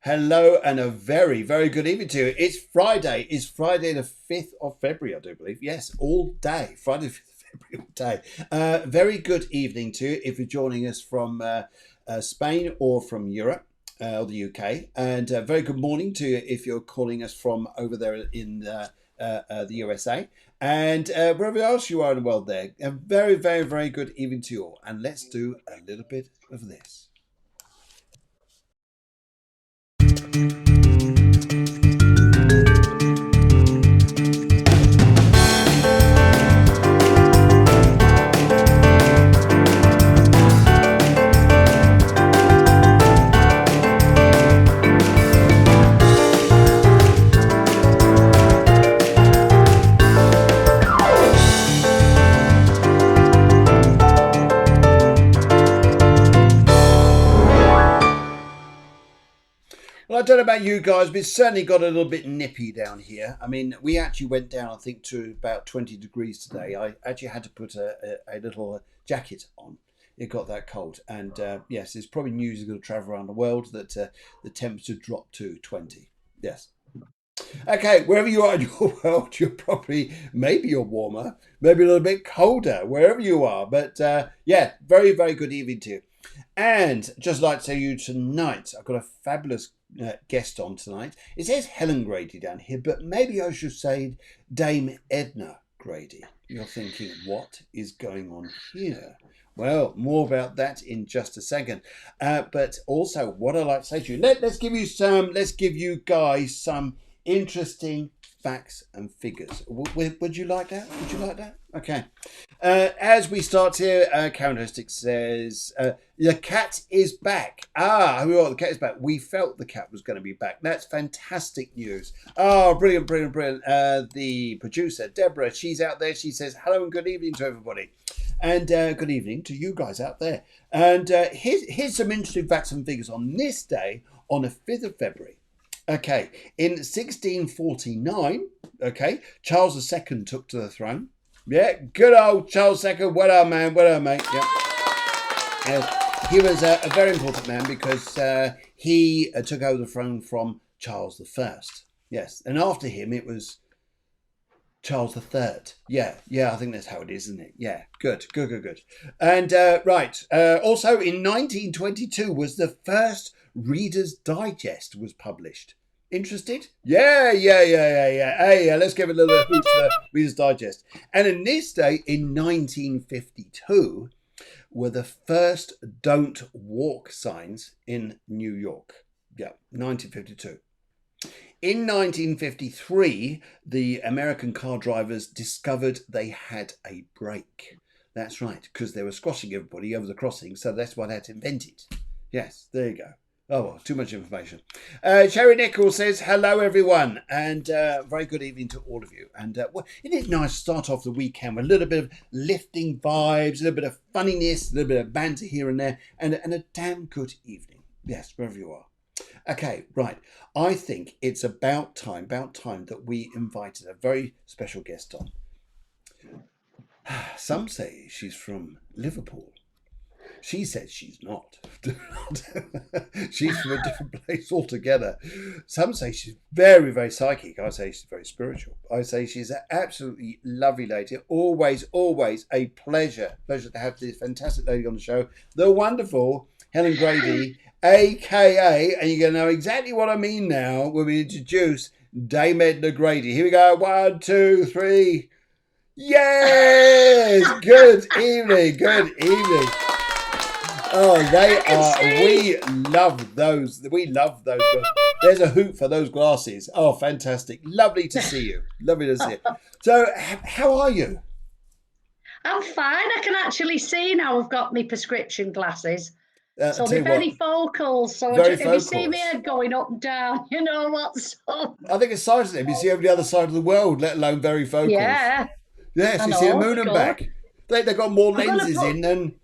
Hello and a very, very good evening to you. It's Friday. It's Friday the 5th of February, I do believe. Yes, all day. Friday the 5th of February, all day. Very good evening to you if you're joining us from Spain or from Europe or the UK. And very good morning to you if you're calling us from over there in the USA. And wherever else you are in the world there. A very, very, very good evening to you all. And let's do a little bit of this. Well, I don't know about you guys, but it's certainly got a little bit nippy down here. I mean, we actually went down, I think, to about 20 degrees today. I actually had to put a little jacket on. It got that cold. And yes, it's probably news going to travel around the world that the temperature dropped to 20. Yes. Okay, wherever you are in your world, you're probably, maybe you're warmer, maybe a little bit colder, wherever you are. But yeah, very, very good evening to you. And just like to say you tonight, I've got a fabulous guest on tonight. It says Helen Grady down here, but maybe I should say Dame Edna Grady. You're thinking, what is going on here? Well, more about that in just a second. But also, what I like to say to you, let's give you guys some interesting facts and figures. Would you like that? Would you like that? Okay. As we start here, Characteristic says, the cat is back. The cat is back. We felt the cat was going to be back. That's fantastic news. Oh, brilliant, brilliant, brilliant. The producer, Deborah, she's out there. She says, hello and good evening to everybody. And good evening to you guys out there. And here's some interesting facts and figures on this day, on the 5th of February. Okay, in 1649, okay, Charles II took to the throne. Yeah, good old Charles II. Well done, man. Well done, mate. Yeah. He was a very important man because he took over the throne from Charles I. Yes, and after him it was Charles III. Yeah, I think that's how it is, isn't it? Yeah, good. And right, also in 1922 was the first Reader's Digest was published. Interested? Yeah. Hey, let's give it a little bit of hoot to Reader's Digest. And in this day, in 1952, were the first don't walk signs in New York. Yeah, 1952. In 1953, the American car drivers discovered they had a brake. That's right, because they were squashing everybody over the crossing, so that's why that's invented. Yes, there you go. Oh, well, too much information. Sherry Nichols says, hello, everyone, and very good evening to all of you. And isn't it nice to start off the weekend with a little bit of lifting vibes, a little bit of funniness, a little bit of banter here and there, and a damn good evening. Yes, wherever you are. Okay, right. I think it's about time that we invited a very special guest on. Some say she's from Liverpool. She says she's not. She's from a different place altogether. Some say she's very, very psychic. I say she's very spiritual. I say she's an absolutely lovely lady. Always, always a pleasure to have this fantastic lady on the show. The wonderful Helen Grady, a.k.a., and you're going to know exactly what I mean now when we introduce Dame Edna Grady. Here we go. 1, 2, 3. Yes! Good evening. Oh, they are. We love those. There's a hoot for those glasses. Oh, fantastic. Lovely to see you. So, how are you? I'm fine. I can actually see now. I've got my prescription glasses. So they're very focal. So if you see me head going up and down, you know what's up. I think it's exciting. You see over the other side of the world, let alone very focal. Yeah. Yes, you see the moon and back. They've got more lenses in than...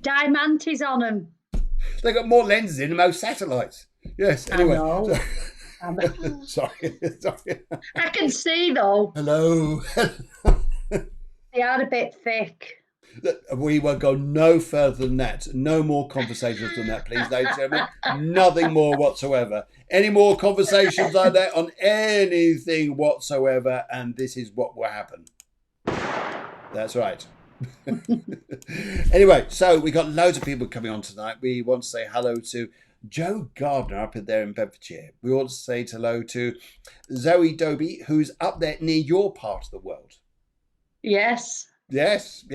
Diamantes on them. They got more lenses in than most satellites. Yes, anyway. I know. Sorry. I can see though. Hello. They are a bit thick. We will go no further than that. No more conversations than that, please, ladies and gentlemen. Nothing more whatsoever. Any more conversations like that on anything whatsoever, and this is what will happen. That's right. Anyway, so we got loads of people coming on tonight. We want to say hello to Joe Gardner up there in Bedfordshire. We want to say hello to Zoe Doby, who's up there near your part of the world. Yes. Yes.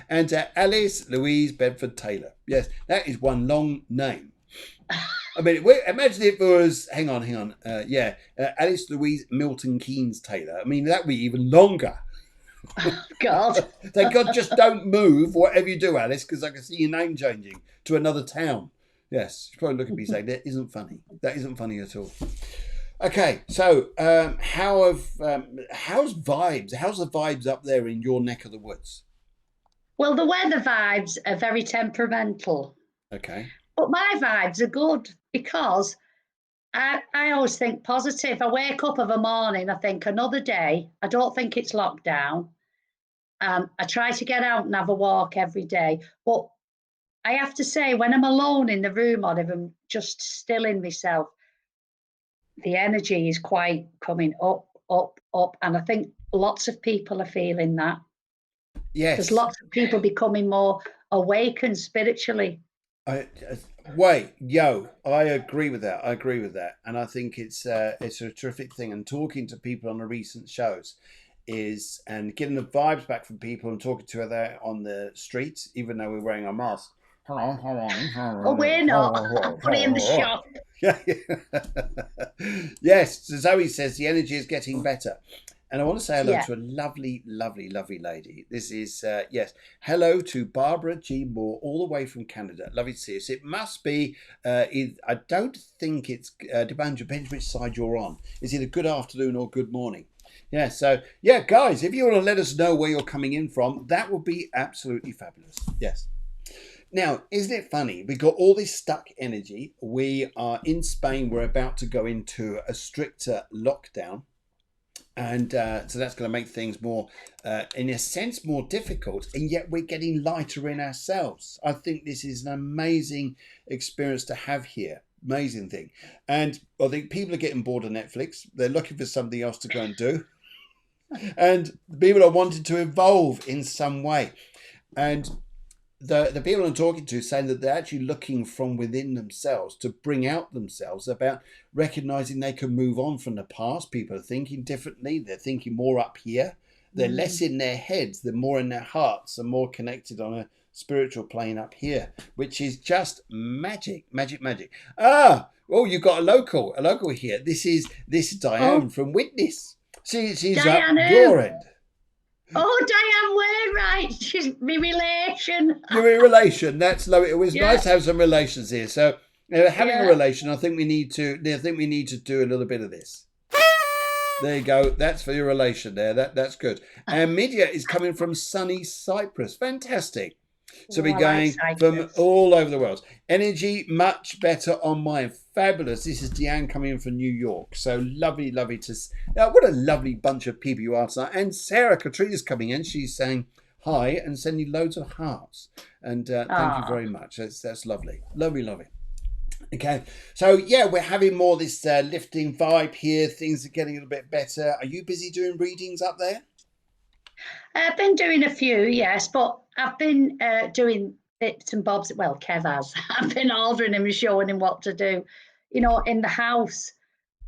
And Alice Louise Bedford Taylor. Yes, that is one long name. I mean, imagine if it was, hang on. Alice Louise Milton Keynes Taylor. I mean, that would be even longer. Oh, God. Thank God, just don't move, whatever you do, Alice, because I can see your name changing to another town. Yes, you probably look at me saying, that isn't funny. That isn't funny at all. Okay, so how's the vibes up there in your neck of the woods? Well, the weather vibes are very temperamental. Okay. But my vibes are good because I always think positive. I wake up of a morning, I think another day. I don't think it's lockdown. I try to get out and have a walk every day. But I have to say, when I'm alone in the room or if I'm just still in myself, the energy is quite coming up. And I think lots of people are feeling that. Yes. There's lots of people becoming more awakened spiritually. I agree with that. And I think it's a terrific thing. And talking to people on the recent shows and getting the vibes back from people and talking to her on the streets, even though we're wearing our masks. Oh, we're not. Put it in the shop. Yes, so Zoe says the energy is getting better. And I want to say hello to a lovely, lovely, lovely lady. This is, hello to Barbara G. Moore, all the way from Canada. Lovely to see you. So it must be, I don't think it's, depends which side you're on. Is it a good afternoon or good morning? Yeah, so, guys, if you want to let us know where you're coming in from, that would be absolutely fabulous. Yes. Now, isn't it funny? We got all this stuck energy. We are in Spain. We're about to go into a stricter lockdown. And so that's going to make things more, in a sense, more difficult. And yet we're getting lighter in ourselves. I think this is an amazing experience to have here. Amazing thing. And I think people are getting bored of Netflix. They're looking for something else to go and do. And people are wanting to evolve in some way. And the people I'm talking to saying that they're actually looking from within themselves to bring out themselves about recognizing they can move on from the past. People are thinking differently. They're thinking more up here. They're less in their heads. They're more in their hearts and more connected on a spiritual plane up here, which is just magic. Oh, you've got a local here. This is Diane from Witness. She's Diane, up your end. Oh, Diane Wainwright, she's my relation. You're in relation. That's lovely. It was nice to have some relations here. So, having a relation, I think we need to do a little bit of this. There you go. That's for your relation there. That's good. And Media is coming from sunny Cyprus. Fantastic. So we're going from all over the world. Energy much better on mine. Fabulous. This is Deanne coming in from New York. So lovely to what a lovely bunch of people you are tonight. And Sarah Katrina's coming in. She's saying hi and sending loads of hearts. And thank you very much. That's lovely. Lovely. Okay. So we're having more this lifting vibe here. Things are getting a little bit better. Are you busy doing readings up there? I've been doing a few, yes, but I've been doing bits and bobs. Well, Kev has. I've been ordering him and showing him what to do, in the house.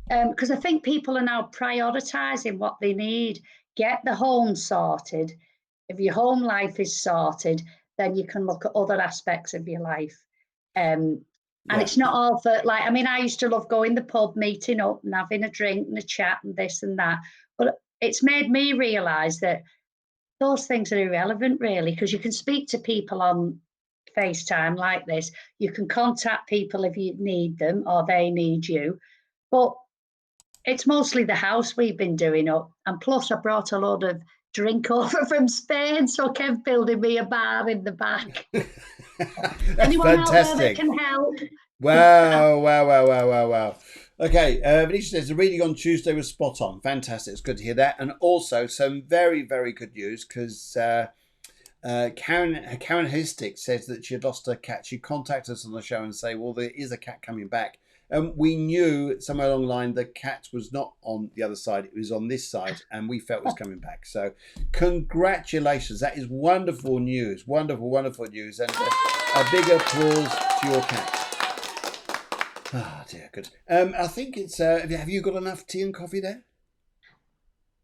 Because I think people are now prioritising what they need. Get the home sorted. If your home life is sorted, then you can look at other aspects of your life. And it's not all for, I used to love going to the pub, meeting up and having a drink and a chat and this and that. But it's made me realise that those things are irrelevant, really, because you can speak to people on FaceTime like this. You can contact people if you need them or they need you. But it's mostly the house we've been doing up. And plus, I brought a load of drink over from Spain, so Kev building me a bar in the back. Anyone fantastic. Out there that can help? Wow. Okay, Venetia says the reading on Tuesday was spot on. Fantastic. It's good to hear that. And also some very, very good news because Karen Histic says that she had lost her cat. She contacted us on the show and say, well, there is a cat coming back. We knew somewhere along the line the cat was not on the other side, it was on this side, and we felt it was coming back. So congratulations, that is wonderful news, wonderful news, and a big applause to your cat. Oh dear, good. I think it's, have you got enough tea and coffee there?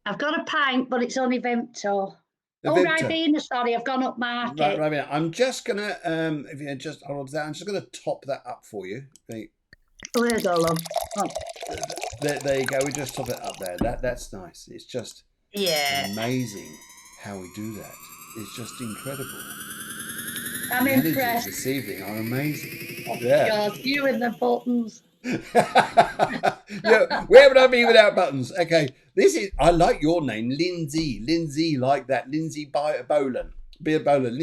I've got a pint, but it's only Vimto. A Oh, Vimto. Ribena, sorry, I've gone up market. Right. I'm just gonna, if you just hold on to that, I'm just gonna top that up for you. There you go, love. Oh. There you go. We just top it up there. That's nice. It's just amazing how we do that. It's just incredible. I'm impressed. This evening are amazing. Oh, God, you and the buttons. Yeah, where would I be without buttons? Okay, I like your name, Lindsay. Lindsay, like that. Lindsay Boylan. Boylan.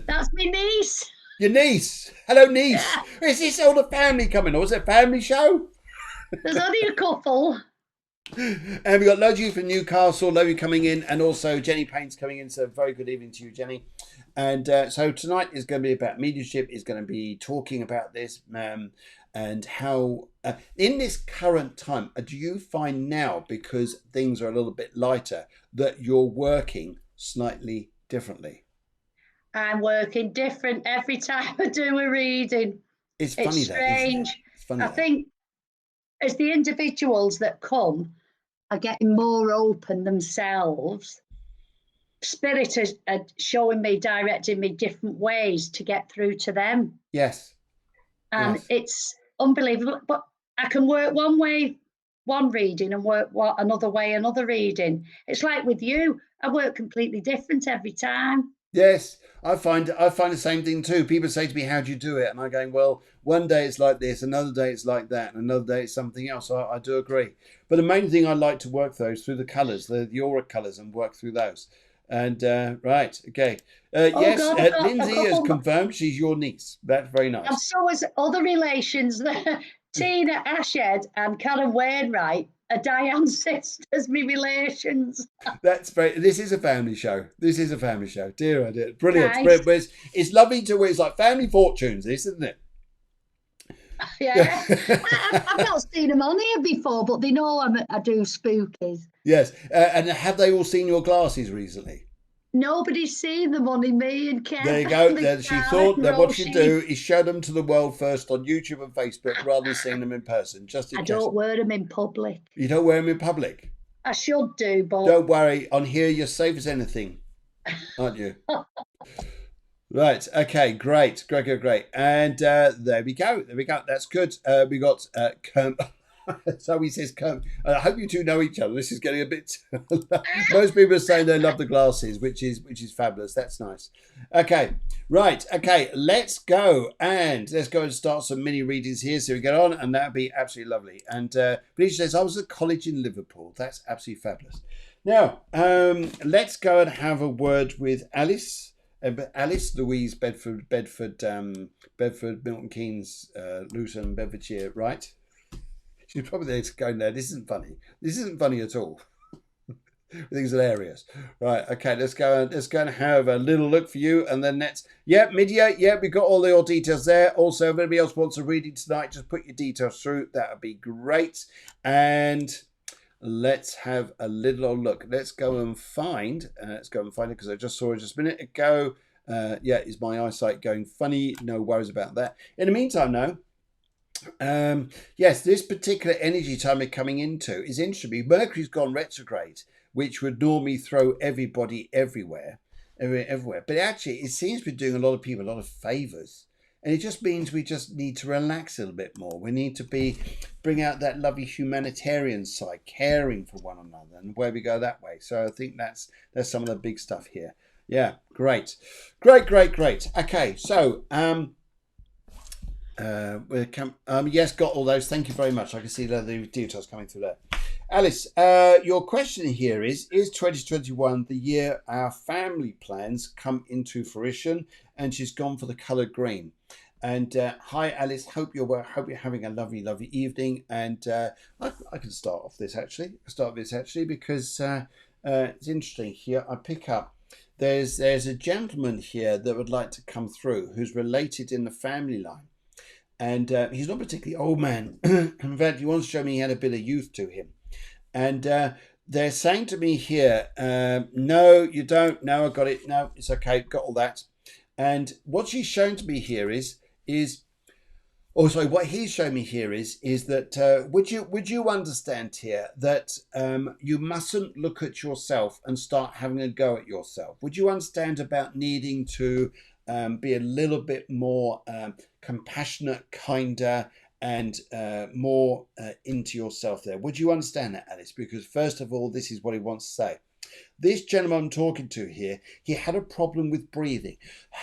That's my niece. Your niece. Hello, niece. Yeah. Is this all the family coming, or is it a family show? There's only a couple. And we've got loads of you from Newcastle, loads of you coming in, and also Jenny Payne's coming in, so very good evening to you, Jenny. And so tonight is going to be about mediumship, is going to be talking about this, and how, in this current time, do you find now, because things are a little bit lighter, that you're working slightly differently? I'm working different every time I do a reading. It's funny, it's strange. It's funny. I think as the individuals that come are getting more open themselves, Spirit is showing me, directing me different ways to get through to them. Yes. And it's unbelievable. But I can work one way, one reading, and work another way, another reading. It's like with you, I work completely different every time. Yes, I find the same thing too. People say to me, how do you do it? And I'm going, well, one day it's like this, another day it's like that, and another day it's something else. I do agree. But the main thing I like to work through is through the colours, the aura colours, and work through those. And right, okay. Yes, God, Lindsay has confirmed she's your niece. That's very nice. And so is other relations. Tina Ashed and Karen Wainwright are Diane's sisters, my relations. That's very. This is a family show. Dear, oh dear. Brilliant. Nice. It's lovely to. It's like family fortunes, this, isn't it? Yeah. I've not seen them on here before, but they know I do spookies. Yes. And have they all seen your glasses recently? Nobody's seen them, only me and Ken. There you go. She thought that what she'd do is show them to the world first on YouTube and Facebook rather than seeing them in person. Just in case. I don't wear them in public. You don't wear them in public? I should do, but... Don't worry. On here, you're safe as anything, aren't you? Right. Okay. Great. And there we go. That's good. We got Zoe says, I hope you two know each other. This is getting a bit... Most people are saying they love the glasses, which is fabulous. That's nice. Okay. Right. Okay. Let's go and start some mini readings here. So we get on, and that'd be absolutely lovely. And Felicia says, I was at college in Liverpool. That's absolutely fabulous. Now, let's go and have a word with Alice. Alice Louise Bedford, Milton Keynes, Luton, Bedfordshire, right? She's probably there going there. This isn't funny at all. Things hilarious. Right, okay, let's go and have a little look for you, and then mediate. Yeah, we've got all your details there. Also, if anybody else wants a reading tonight, just put your details through. That would be great. And let's have a little look. Let's go and find it, because I just saw it just a minute ago. Is my eyesight going funny? No worries about that. In the meantime, though, yes, this particular energy time we're coming into is interesting. Mercury's gone retrograde, which would normally throw everybody everywhere. But actually, it seems to be doing a lot of people a lot of favours. And it just means we just need to relax a little bit more. We need to bring out that lovely humanitarian side, caring for one another, and where we go that way. So I think that's some of the big stuff here. Yeah, great. Okay, so yes, got all those. Thank you very much. I can see the details coming through there. Alice, your question here is 2021 the year our family plans come into fruition? And she's gone for the colour green. And hi, Alice. Hope you're having a lovely evening. And I can start off this actually. Because It's interesting here. I pick up. There's a gentleman here that would like to come through who's related in the family line, and he's not particularly old man. In fact, he wants to show me he had a bit of youth to him, and they're saying to me here, no, you don't. No, I got it. No, it's okay. Got all that. And what she's shown to me here is oh, sorry. What he's showing me here is that would you understand here that you mustn't look at yourself and start having a go at yourself? Would you understand about needing to be a little bit more compassionate, kinder, and more into yourself there? Would you understand that, Alice? Because first of all, this is what he wants to say. This gentleman I'm talking to here, he had a problem with breathing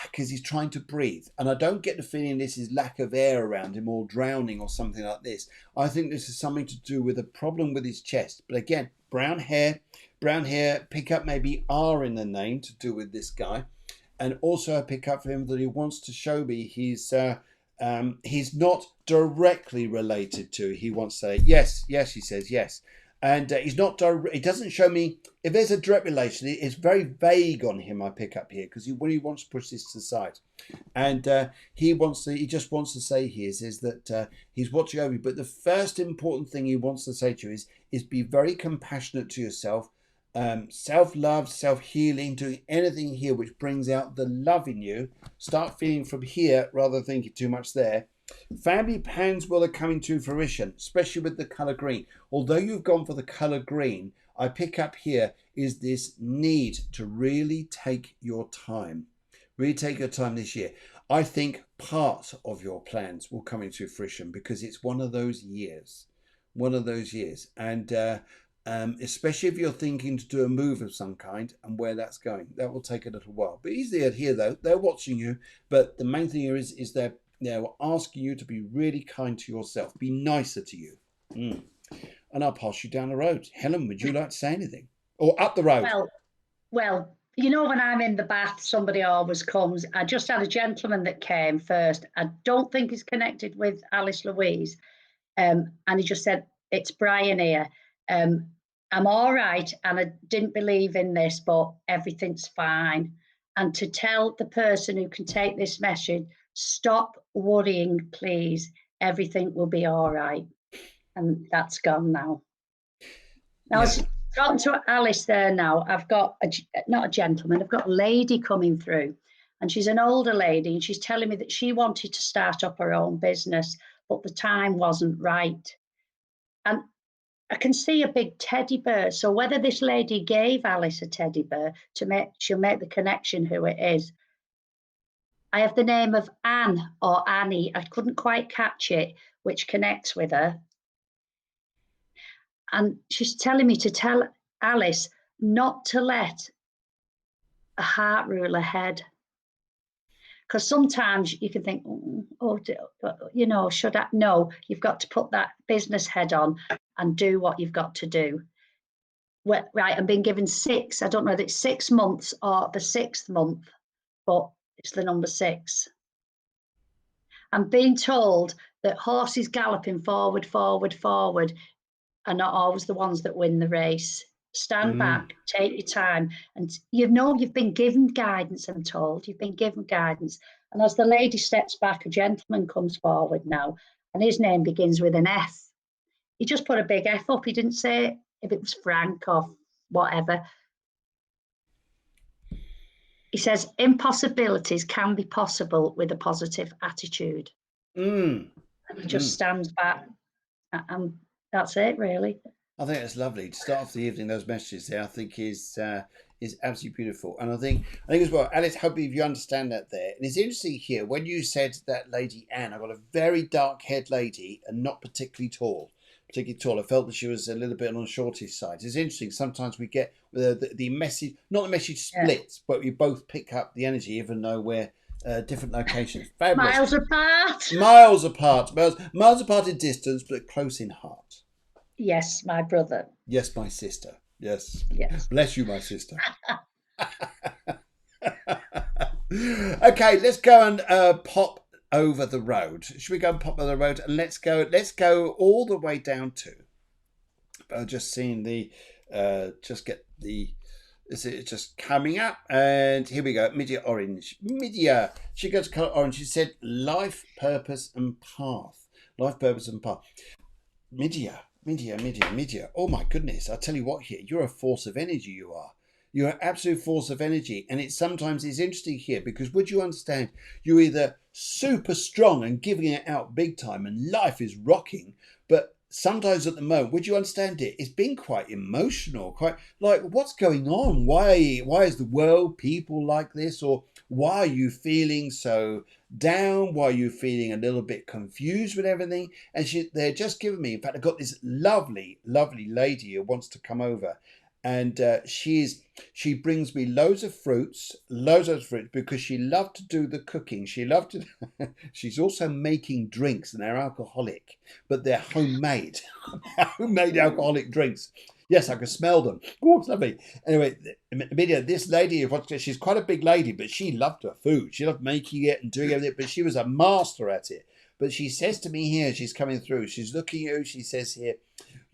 because he's trying to breathe. And I don't get the feeling this is lack of air around him or drowning or something like this. I think this is something to do with a problem with his chest. But again, brown hair, pick up maybe R in the name to do with this guy. And also I pick up for him that he wants to show me he's not directly related to. He wants to say, yes, he says, yes. And he's not direct. It doesn't show me if there's a direct relation. It's very vague on him. I pick up here because when he wants to push this to the side, and he just wants to say here is that he's watching over you. But the first important thing he wants to say to you is be very compassionate to yourself, self-love, self-healing, doing anything here which brings out the love in you. Start feeling from here rather than thinking too much there. Family plans will are coming to fruition, especially with the colour green. Although you've gone for the colour green, I pick up here is this need to really take your time. Really take your time this year. I think part of your plans will come into fruition because it's one of those years. And especially if you're thinking to do a move of some kind and where that's going, that will take a little while. But easily here though, they're watching you. But the main thing here is they're asking you to be really kind to yourself, be nicer to you. And I'll pass you down the road. Helen, would you like to say anything? Or up the road? Well, you know, when I'm in the bath, somebody always comes. I just had a gentleman that came first. I don't think he's connected with Alice Louise. And he just said, it's Brian here. I'm all right. And I didn't believe in this, but everything's fine. And to tell the person who can take this message, stop worrying, please. Everything will be all right. And that's gone now. Now, I was talking to Alice there now. I've got, not a gentleman, I've got a lady coming through. And she's an older lady. And she's telling me that she wanted to start up her own business, but the time wasn't right. And I can see a big teddy bear. So whether this lady gave Alice a teddy bear she'll make the connection who it is. I have the name of Anne or Annie. I couldn't quite catch it, which connects with her. And she's telling me to tell Alice not to let a heart rule her head. Because sometimes you can think, you know, should I? No, you've got to put that business head on and do what you've got to do. Well, right, I'm being given 6. I don't know if it's 6 months or the 6th month, but it's the number 6. I'm being told that horses galloping forward are not always the ones that win the race. Stand back, take your time. And you know you've been given guidance, I'm told. You've been given guidance. And as the lady steps back, a gentleman comes forward now, and his name begins with an F. He just put a big F up. He didn't say if it was Frank or whatever. He says, impossibilities can be possible with a positive attitude. And he just stands back. And that's it, really. I think it's lovely to start off the evening. Those messages there, I think, is absolutely beautiful. And I think as well, Alice, hopefully you understand that there. And it's interesting here when you said that lady Anne. I got a very dark-haired lady and not particularly tall. I felt that she was a little bit on the shortish side. It's interesting. Sometimes we get the message, not the message splits, but we both pick up the energy, even though we're different locations. Fabulous. Miles apart in distance, but close in heart. Yes, my brother. Yes, my sister. Yes. Bless you, my sister. Okay, let's go and pop over the road. Should we go and pop over the road? And let's go all the way down to. Just seeing the. Just get the is it just coming up? And here we go. Media orange. Media. She goes colour orange. She said life, purpose, and path. Life, purpose, and path. Media. Oh my goodness! I tell you what, here you're a force of energy. You are. You're an absolute force of energy, and it's interesting here because would you understand? You're either super strong and giving it out big time, and life is rocking, but sometimes at the moment, would you understand it? It's been quite emotional, quite like what's going on? Why is the world people like this, or why are you feeling so down? Why are you feeling a little bit confused with everything? And they're just giving me. In fact, I've got this lovely lady who wants to come over, and she brings me loads of fruits because she loved to do the cooking. She loved to. She's also making drinks, and they're alcoholic, but they're homemade, homemade alcoholic drinks. Yes, I can smell them. Oh, it's lovely. Anyway, Amelia, this lady, she's quite a big lady, but she loved her food. She loved making it and doing everything, but she was a master at it. But she says to me here, she's coming through, she's looking at you, she says here,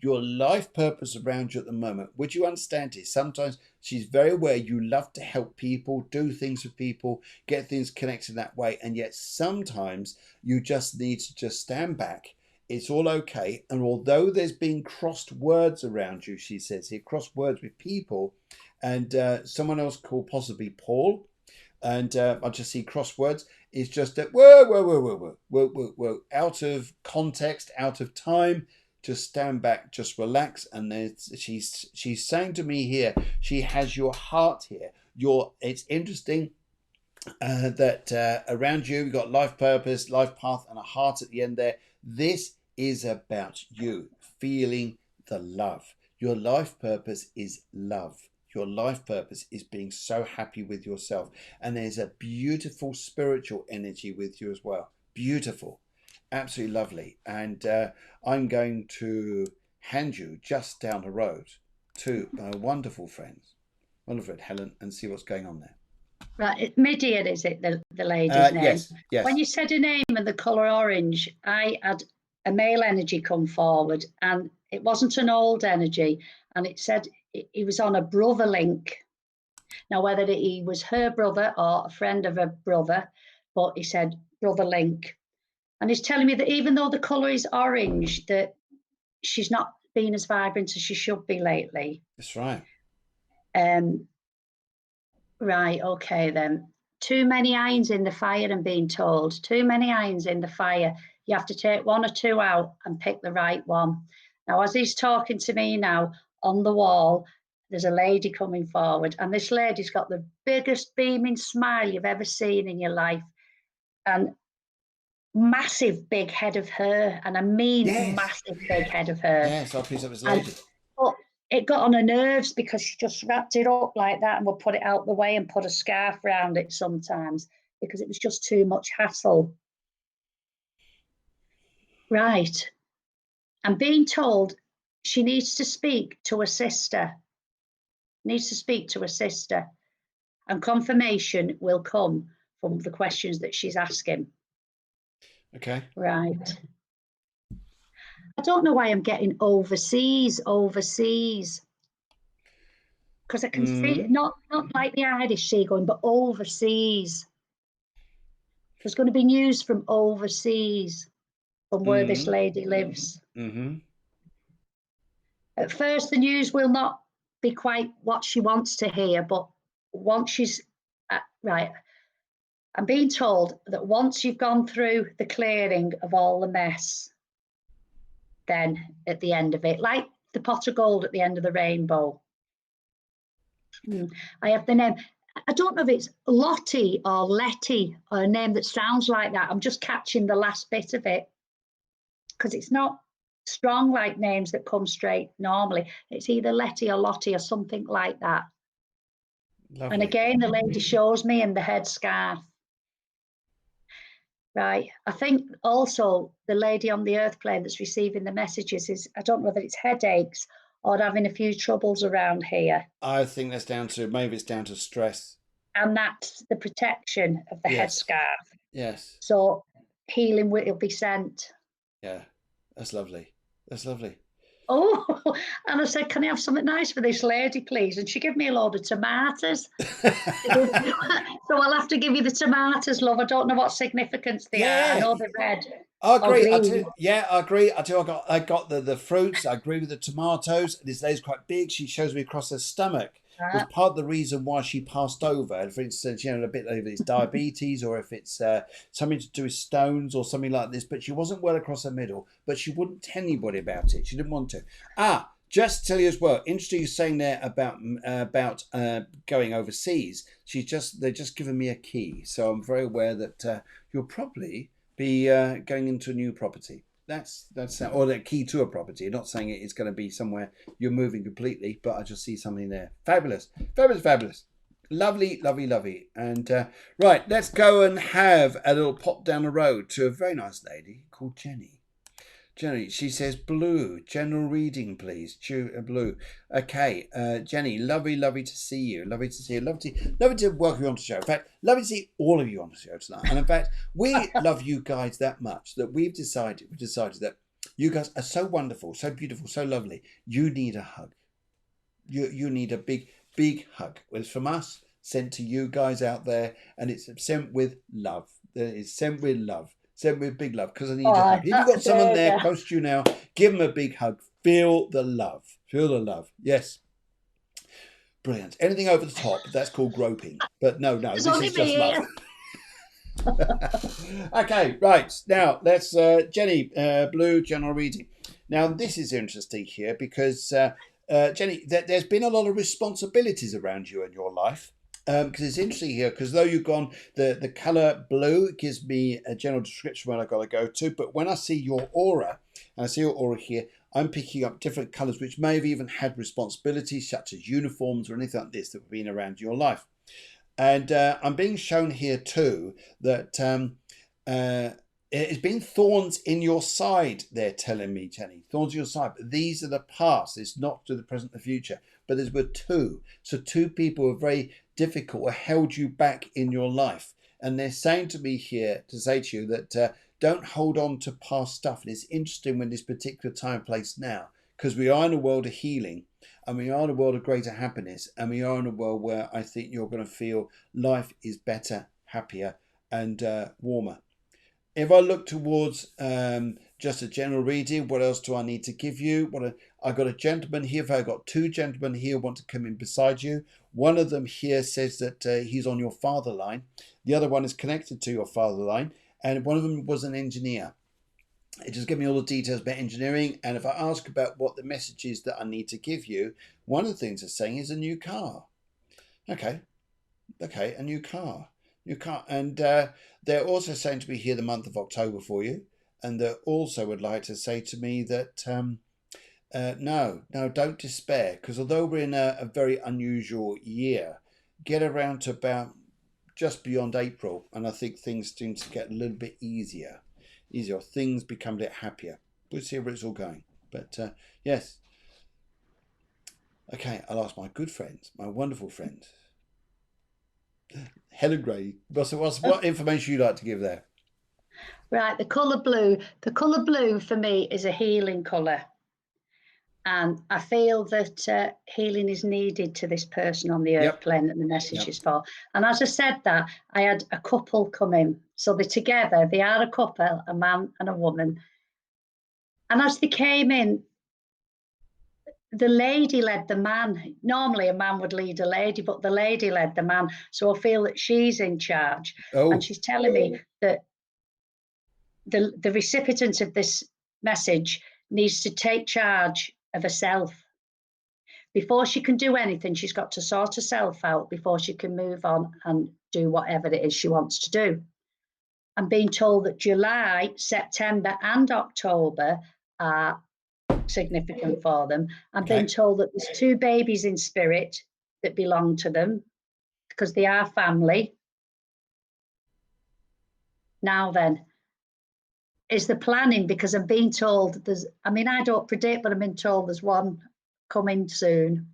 your life purpose around you at the moment, would you understand it? Sometimes she's very aware you love to help people, do things for people, get things connected that way, and yet sometimes you just need to just stand back. It's all okay. And although there's been crossed words around you, she says here, crossed words with people, and someone else called possibly Paul, and I just see crosswords. It's just that whoa, out of context, out of time. Just stand back, just relax. And then she's saying to me here, she has your heart here. It's interesting that around you you've got life purpose, life path, and a heart at the end there. This is about you feeling the love. Your life purpose is love. Your life purpose is being so happy with yourself. And there's a beautiful spiritual energy with you as well. Beautiful. Absolutely lovely. And I'm going to hand you just down the road to my wonderful friend, Helen, and see what's going on there. Right, Midian, is it the lady's name? Yes. When you said her name and the colour orange, I had a male energy come forward, and it wasn't an old energy, and it said he was on a brother link. Now, whether he was her brother or a friend of a brother, but he said brother link. And he's telling me that even though the colour is orange, that she's not been as vibrant as she should be lately. That's right. Right, okay then. Too many irons in the fire, I'm being told. Too many irons in the fire. You have to take one or two out and pick the right one. Now, as he's talking to me now, on the wall, there's a lady coming forward, and this lady's got the biggest beaming smile you've ever seen in your life, and massive big head of hair, and I mean massive big head of hair. Yes, I'll piece up this lady. But it got on her nerves because she just wrapped it up like that and would put it out the way and put a scarf around it sometimes because it was just too much hassle. Right. I'm being told she needs to speak to her sister. And confirmation will come from the questions that she's asking. Okay. Right. I don't know why I'm getting overseas. Because I can see not like the Irish sea going, but overseas. There's going to be news from overseas, from where this lady lives. At first, the news will not be quite what she wants to hear, but once she's right, I'm being told that once you've gone through the clearing of all the mess, then at the end of it, like the pot of gold at the end of the rainbow. I have the name. I don't know if it's Lottie or Letty or a name that sounds like that. I'm just catching the last bit of it because it's not strong like names that come straight normally. It's either Letty or Lottie or something like that. Lovely. And again, the lady shows me in the headscarf. Right. I think also the lady on the earth plane that's receiving the messages is, I don't know whether it's headaches or having a few troubles around here. I think that's maybe it's down to stress. And that's the protection of the headscarf. Yes. So healing will be sent. Yeah, that's lovely. Oh, and I said, can I have something nice for this lady, please? And she gave me a load of tomatoes. So I'll have to give you the tomatoes, love. I don't know what significance they are. I Yeah, know they're red I or agree. green. Yeah, I agree. I got the fruits. I agree with the tomatoes. This lady's quite big. She shows me across her stomach. Was Uh, part of the reason why she passed over. And for instance, a bit over it's diabetes or if it's something to do with stones or something like this. But she wasn't well across her middle. But she wouldn't tell anybody about it. She didn't want to. Just to tell you as well. Interesting, you saying there about going overseas. They're just given me a key, so I'm very aware that you'll probably be going into a new property. That's or the key to a property. I'm not saying it's going to be somewhere you're moving completely, but I just see something there. Fabulous, fabulous, fabulous. Lovely, lovely, lovely. And right, let's go and have a little pop down the road to a very nice lady called Jenny. Jenny, she says blue. General reading, please. Blue. Okay, Jenny, lovely, lovely to see you. Lovely to see you. Lovely to welcome you on the show. In fact, lovely to see all of you on the show tonight. And in fact, we love you guys that much that we've decided that you guys are so wonderful, so beautiful, so lovely. You need a hug. You need a big, big hug. Well, it's from us, sent to you guys out there, and it's sent with love. It's sent with love. Send me a big love because I need a hug. If you've got someone there close to you now, give them a big hug. Feel the love. Feel the love. Yes. Brilliant. Anything over the top, that's called groping. But no, it's this only is just me. love. Okay, right. Now, let's, Jenny, blue general reading. Now, this is interesting here because, Jenny, there's been a lot of responsibilities around you in your life. Because it's interesting here, because though you've gone the color blue, it gives me a general description where I've got to go to. But when I see your aura, and I see your aura here, I'm picking up different colors which may have even had responsibilities, such as uniforms or anything like this that have been around your life. And I'm being shown here too that it's been thorns in your side. They're telling me, Jenny, thorns in your side. But these are the past. It's not to the present, the future. But there's were two. So two people were very difficult or held you back in your life. And they're saying to me here to say to you that don't hold on to past stuff. And it's interesting when this particular time place now, because we are in a world of healing and we are in a world of greater happiness and we are in a world where I think you're going to feel life is better, happier and warmer. If I look towards just a general reading, what else do I need to give you? I got a gentleman here. I've got two gentlemen here want to come in beside you. One of them here says that he's on your father line. The other one is connected to your father line. And one of them was an engineer. It just gives me all the details about engineering. And if I ask about what the message is that I need to give you, one of the things it's saying is a new car. Okay, a new car. And they're also saying to me here the month of October for you. And they also would like to say to me that no, don't despair. Because although we're in a very unusual year, get around to about just beyond April. And I think things seem to get a little bit easier. Things become a bit happier. We'll see where it's all going. But yes. Okay, I'll ask my good friends, my wonderful friend, Helen Grady. What information you'd like to give there? Right, the colour blue. The colour blue for me is a healing colour. And I feel that healing is needed to this person on the earth Yep. plane that the message Yep. is for. And as I said that, I had a couple come in. So they're together, they are a couple, a man and a woman. And as they came in, the lady led the man. Normally a man would lead a lady, but the lady led the man. So I feel that she's in charge. Oh. And she's telling me that the recipient of this message needs to take charge of herself. Before she can do anything, she's got to sort herself out before she can move on and do whatever it is she wants to do. I'm being told that July, September, and October are significant for them. I'm being told that there's two babies in spirit that belong to them because they are family. Now then, is the planning, because I'm being told I don't predict, but I'm being told there's one coming soon.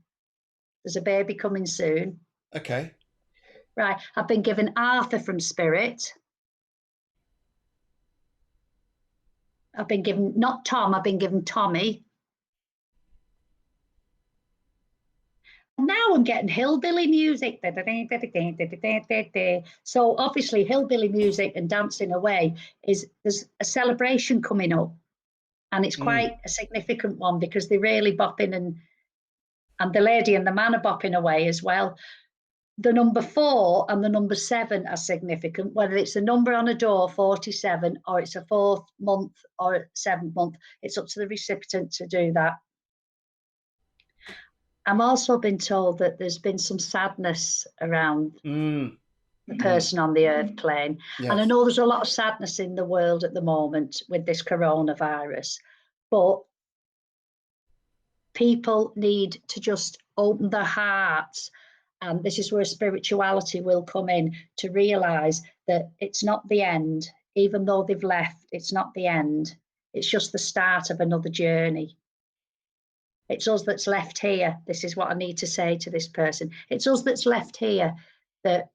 There's a baby coming soon. Okay. Right. I've been given Arthur from Spirit. I've been given, not Tom, I've been given Tommy. now I'm getting hillbilly music. So obviously hillbilly music and dancing away there's a celebration coming up, and it's quite a significant one because they really bopping, and the lady and the man are bopping away as well. The number 4 and the number 7 are significant, whether it's a number on a door, 47, or it's a 4th month or a 7th month. It's up to the recipient to do that. I'm also been told that there's been some sadness around the person on the earth plane. Yes. And I know there's a lot of sadness in the world at the moment with this coronavirus, but people need to just open their hearts. And this is where spirituality will come in, to realize that it's not the end. Even though they've left, it's not the end. It's just the start of another journey. It's us that's left here. This is what I need to say to this person. It's us that's left here that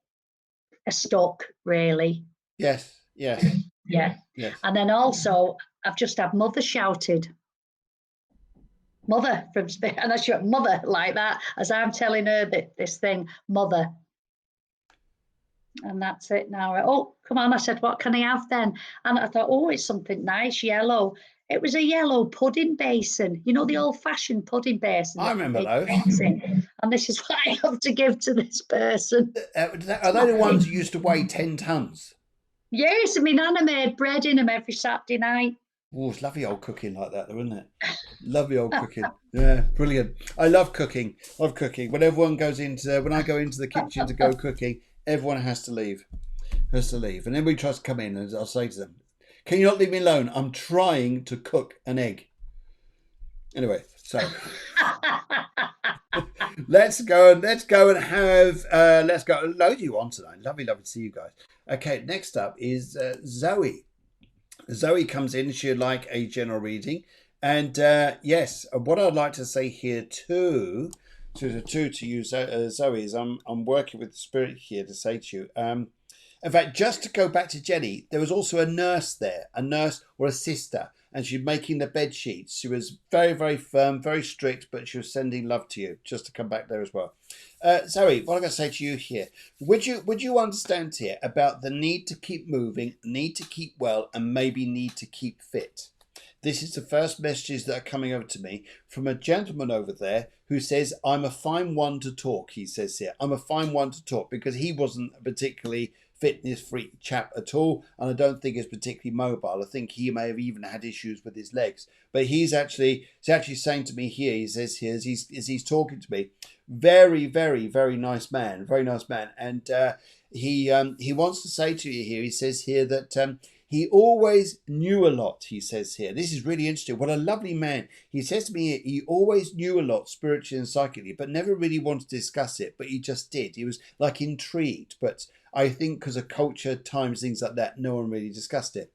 are stuck, really. Yes. Yeah. Yes. And then also, I've just had Mother shouted. Mother from Spain, and I shout Mother like that as I'm telling her this thing, Mother. And that's it now. Oh, come on. I said, what can I have then? And I thought, oh, it's something nice, yellow. It was a yellow pudding basin, you know, the old-fashioned pudding basin. I remember those. And this is what I have to give to this person. Are they the ones who used to weigh 10 tons? Yes, I mean, Nana made bread in them every Saturday night. Oh, it's lovely old cooking like that, though, isn't it? Lovely old cooking. Yeah, brilliant. I love cooking. Love cooking. When I go into the kitchen to go cooking, everyone has to leave. And everybody tries to come in, and I'll say to them, can you not leave me alone? I'm trying to cook an egg. Anyway, so let's go and have load you on tonight. Lovely to see you guys. Okay, next up is Zoe. Zoe comes in. She'd like a general reading, and yes, what I'd like to say here to you, Zoe, is I'm working with the spirit here to say to you. In fact, just to go back to Jenny, there was also a nurse there, a nurse or a sister, and she's making the bed sheets. She was very, very firm, very strict, but she was sending love to you. Just to come back there as well. Zoe, what I'm going to say to you here, would you understand here about the need to keep moving, need to keep well, and maybe need to keep fit? This is the first messages that are coming over to me from a gentleman over there who says, I'm a fine one to talk, he says here. I'm a fine one to talk, because he wasn't a particularly fitness freak chap at all, and I don't think he's particularly mobile. I think he may have even had issues with his legs. But he's actually saying to me here, he says here, as he's talking to me, very, very, very nice man, and he wants to say to you here, he says here that he always knew a lot, he says here. This is really interesting. What a lovely man. He says to me here, he always knew a lot spiritually and psychically, but never really wanted to discuss it, but he just did. He was like intrigued, but I think because of culture, times, things like that, no one really discussed it.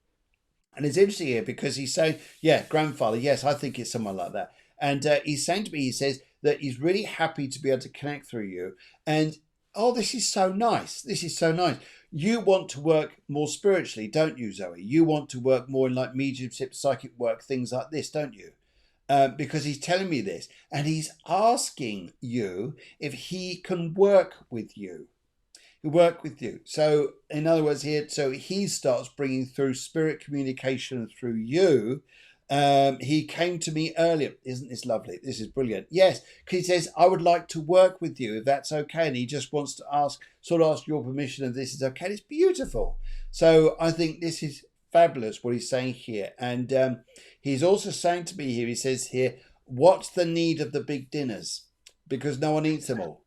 And it's interesting here because he's saying, yeah, grandfather, yes, I think it's someone like that. And he's saying to me, he says that he's really happy to be able to connect through you. And, oh, this is so nice. This is so nice. You want to work more spiritually, don't you, Zoe? You want to work more in like mediumship, psychic work, things like this, don't you? Because he's telling me this. And he's asking you if he can work with you. Work with you. So in other words here, so he starts bringing through spirit communication through you. He came to me earlier. Isn't this lovely? This is brilliant. Yes, because he says, I would like to work with you if that's okay. And he just wants to ask your permission if this is okay. And it's beautiful. So I think this is fabulous what he's saying here. And he's also saying to me here, he says here, what's the need of the big dinners? Because no one eats them all.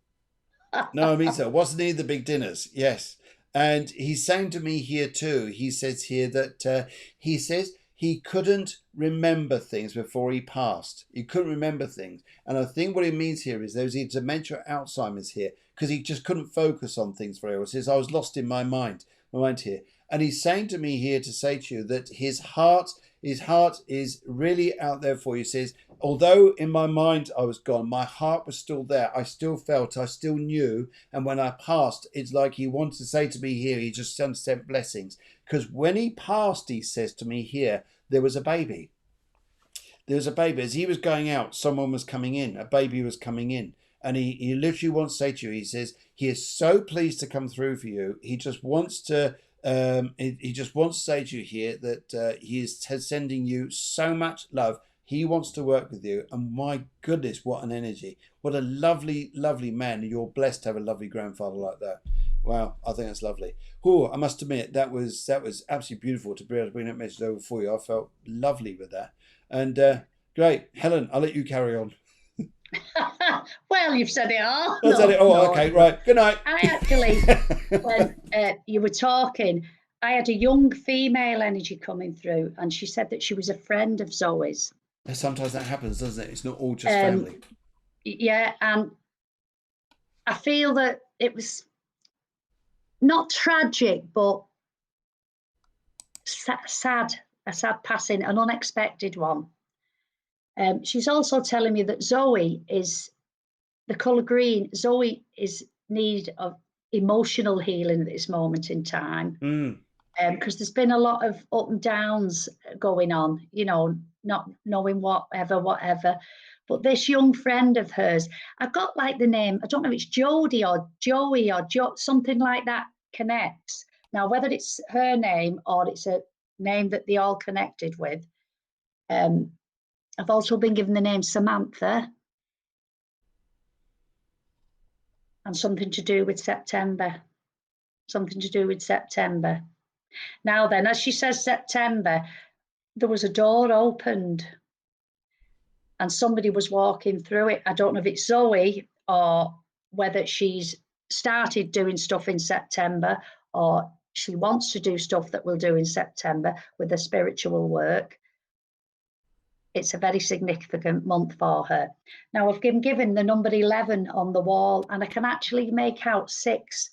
No, I mean, so what's the need of the big dinners? Yes. And he's saying to me here too, he says here that he says he couldn't remember things before he passed. He couldn't remember things. And I think what he means here is there's dementia, Alzheimer's here, because he just couldn't focus on things very well. He says, I was lost in my mind here. And he's saying to me here to say to you that his heart is really out there for you. He says, although in my mind I was gone, my heart was still there. I still felt, I still knew. And when I passed, it's like he wanted to say to me here, he just sent blessings. Because when he passed, he says to me here, there was a baby. There was a baby. As he was going out, someone was coming in. A baby was coming in. And he literally wants to say to you, he says he is so pleased to come through for you. He just wants to he just wants to say to you here that he is sending you so much love. He wants to work with you, and my goodness, what an energy! What a lovely, lovely man. You're blessed to have a lovely grandfather like that. Wow, I think that's lovely. Oh, I must admit that was absolutely beautiful to be able to bring that message over for you. I felt lovely with that, and great, Helen. I'll let you carry on. Well, you've said it all. Is that it? Oh, okay, right. Good night. I actually, when you were talking, I had a young female energy coming through, and she said that she was a friend of Zoe's. Sometimes that happens, doesn't it? It's not all just family. Yeah, and I feel that it was not tragic, but sad, a sad passing, an unexpected one. She's also telling me that Zoe is the colour green. Zoe is need of emotional healing at this moment in time. Because there's been a lot of up and downs going on, you know, not knowing whatever. But this young friend of hers, I got like the name, I don't know if it's Jodie or Joey or something like that connects. Now, whether it's her name or it's a name that they all connected with, I've also been given the name Samantha and something to do with September. Something to do with September. Now then, as she says September, there was a door opened and somebody was walking through it. I don't know if it's Zoe or whether she's started doing stuff in September or she wants to do stuff that we'll do in September with the spiritual work. It's a very significant month for her. Now, I've been given the number 11 on the wall, and I can actually make out 6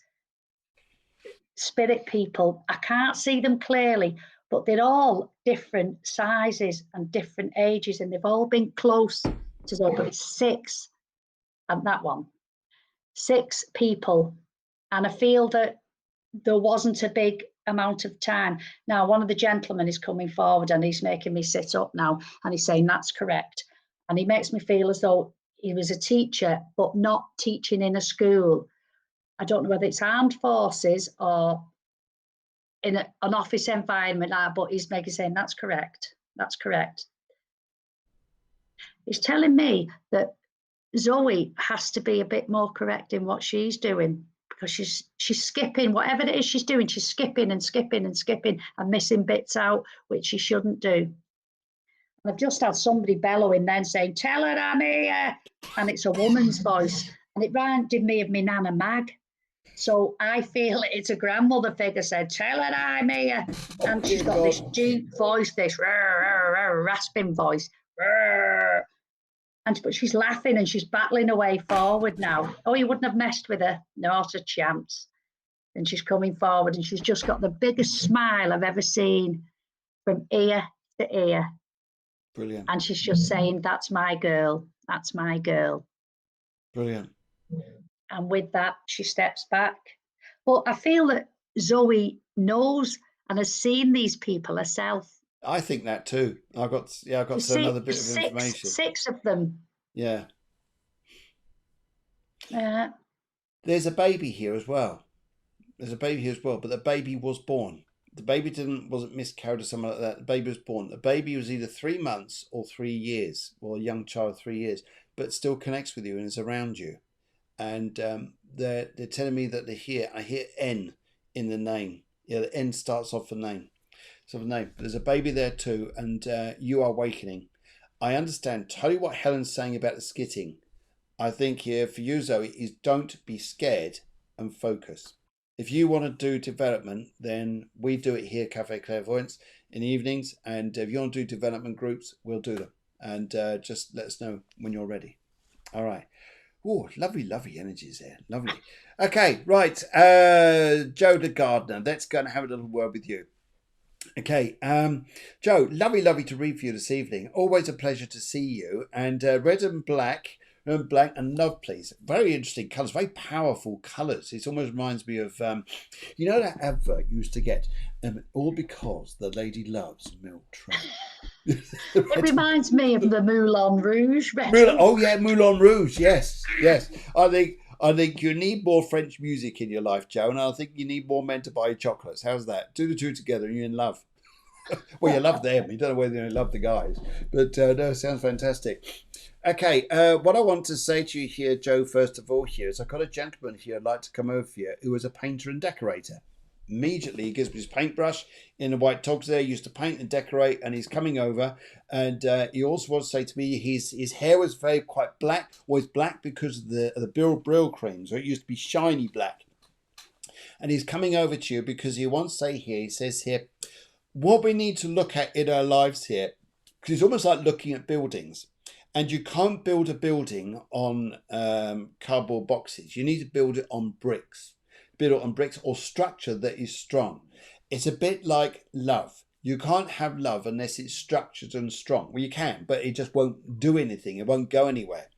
spirit people. I can't see them clearly, but they're all different sizes and different ages, and they've all been close to them. But it's 6, and that one, 6 people. And I feel that there wasn't a big amount of time. Now, one of the gentlemen is coming forward and he's making me sit up now, and he's saying that's correct. And he makes me feel as though he was a teacher, but not teaching in a school. I don't know whether it's armed forces or in an office environment, but he's making saying that's correct. That's correct. He's telling me that Zoe has to be a bit more correct in what she's doing, because she's skipping whatever it is she's doing. She's skipping and skipping and skipping and missing bits out, which she shouldn't do. And I've just had somebody bellowing then saying, "Tell her I'm here," and it's a woman's voice, and it reminded me of my Nana Mag. So I feel it's a grandmother figure said, "Tell her I'm here," and she's got this deep voice, this rasping voice. But she's laughing and she's battling away forward now. Oh, you wouldn't have messed with her. Not a chance. And she's coming forward and she's just got the biggest smile I've ever seen from ear to ear. Brilliant. And she's just saying, "That's my girl. That's my girl." Brilliant. And with that, she steps back. But I feel that Zoe knows and has seen these people herself. I think that too. I've got another bit of information. 6 of them. Yeah. Yeah. There's a baby here as well. But the baby was born. The baby wasn't miscarried or something like that. The baby was born. The baby was either 3 months or 3 years, or a young child 3 years, but still connects with you and is around you. And they're telling me that they're here. I hear N in the name. Yeah, the N starts off the name. So the name. There's a baby there too, and you are awakening. I understand totally what Helen's saying about the skitting. I think here for you, Zoe, is don't be scared and focus. If you want to do development, then we do it here, Cafe Clairvoyance, in the evenings. And if you want to do development groups, we'll do them. And just let us know when you're ready. All right. Oh, lovely, lovely energies there. Lovely. Okay, right. Joe the gardener. Let's go and have a little word with you. Okay, Joe, lovely to read for you this evening. Always a pleasure to see you. And red and black and love, please. Very interesting colours, very powerful colours. It almost reminds me of, that advert you used to get, all because the lady loves milk tray. It reminds me of the Moulin Rouge, red and Oh yeah, Moulin Rouge. Yes, yes. I think you need more French music in your life, Joe, and I think you need more men to buy you chocolates. How's that? Do the two together, and you're in love. Well, you love them. You don't know whether you love the guys, but no, sounds fantastic. Okay, what I want to say to you here, Joe, first of all, here is I've got a gentleman here I'd like to come over here who is a painter and decorator. Immediately, he gives me his paintbrush in the white togs there. He used to paint and decorate, and he's coming over. And he also wants to say to me his hair was very quite black, was black because of the brill cream, so it used to be shiny black. And he's coming over to you because he wants to say here, he says here, what we need to look at in our lives here, because it's almost like looking at buildings. And you can't build a building on cardboard boxes. You need to build it on bricks. Build it on bricks or structure that is strong. It's a bit like love. You can't have love unless it's structured and strong. Well, you can, but it just won't do anything. It won't go anywhere.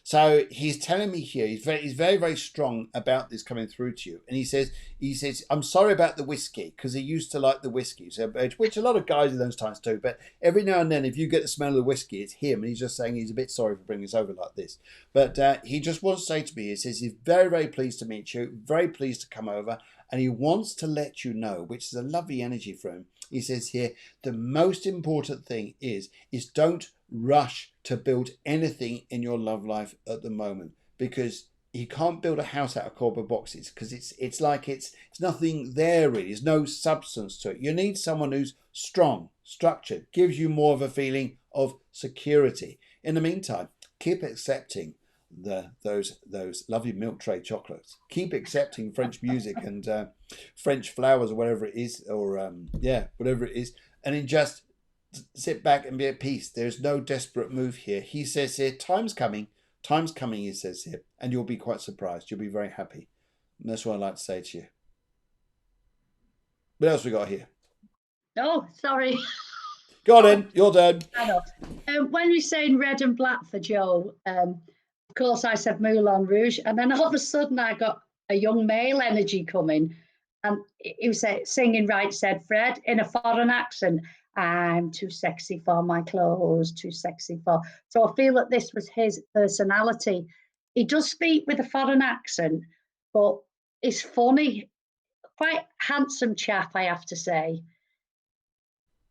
So he's telling me here, he's very, very strong about this coming through to you. And he says, I'm sorry about the whiskey, because he used to like the whiskey, so, which a lot of guys in those times do. But every now and then, if you get the smell of the whiskey, it's him. And he's just saying he's a bit sorry for bringing us over like this. But he just wants to say to me, he says he's very, very pleased to meet you, very pleased to come over. And he wants to let you know, which is a lovely energy for him. He says here, the most important thing is don't rush to build anything in your love life at the moment, because you can't build a house out of cardboard boxes, because it's like it's nothing there really. There's no substance to it. You need someone who's strong, structured, gives you more of a feeling of security. In the meantime, keep accepting those lovely milk tray chocolates. Keep accepting French music and French flowers or whatever it is, or whatever it is, and then just sit back and be at peace. There's no desperate move here. He says here, time's coming, he says here, and you'll be quite surprised. You'll be very happy. And that's what I'd like to say to you. What else we got here? Oh, sorry. Go on then, you're done. I know. When you're saying red and black for Joe, of course I said Moulin Rouge, and then all of a sudden I got a young male energy coming, and he was singing right said Fred in a foreign accent. I'm too sexy for my clothes, too sexy for. So I feel that this was his personality. He does speak with a foreign accent, but he's funny, quite handsome chap, I have to say.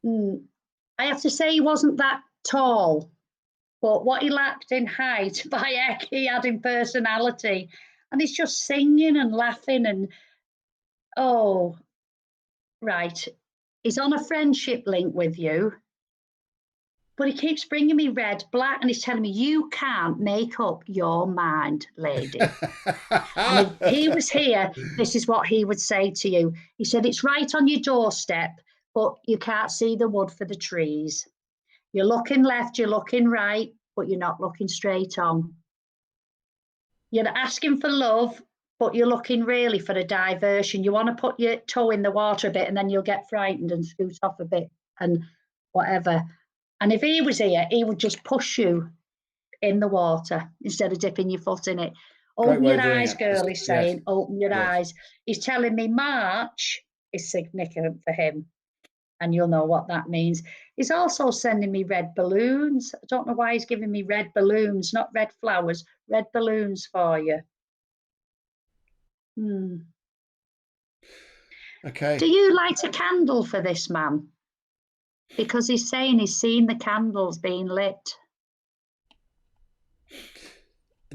I have to say he wasn't that tall, but what he lacked in height, by heck, he had in personality. And he's just singing and laughing and, oh, right. He's on a friendship link with you, but he keeps bringing me red, black, and he's telling me, you can't make up your mind, lady. And if he was here, this is what he would say to you. He said, it's right on your doorstep, but you can't see the wood for the trees. You're looking left, you're looking right, but you're not looking straight on. You're asking for love, but you're looking really for a diversion. You want to put your toe in the water a bit and then you'll get frightened and scoot off a bit and whatever. And if he was here, he would just push you in the water instead of dipping your foot in it. Open your eyes, girl, he's saying. Yes. Open your eyes. He's telling me March is significant for him. And you'll know what that means. He's also sending me red balloons. I don't know why he's giving me red balloons, not red flowers, red balloons for you. Okay. Do you light a candle for this man? Because he's saying he's seen the candles being lit.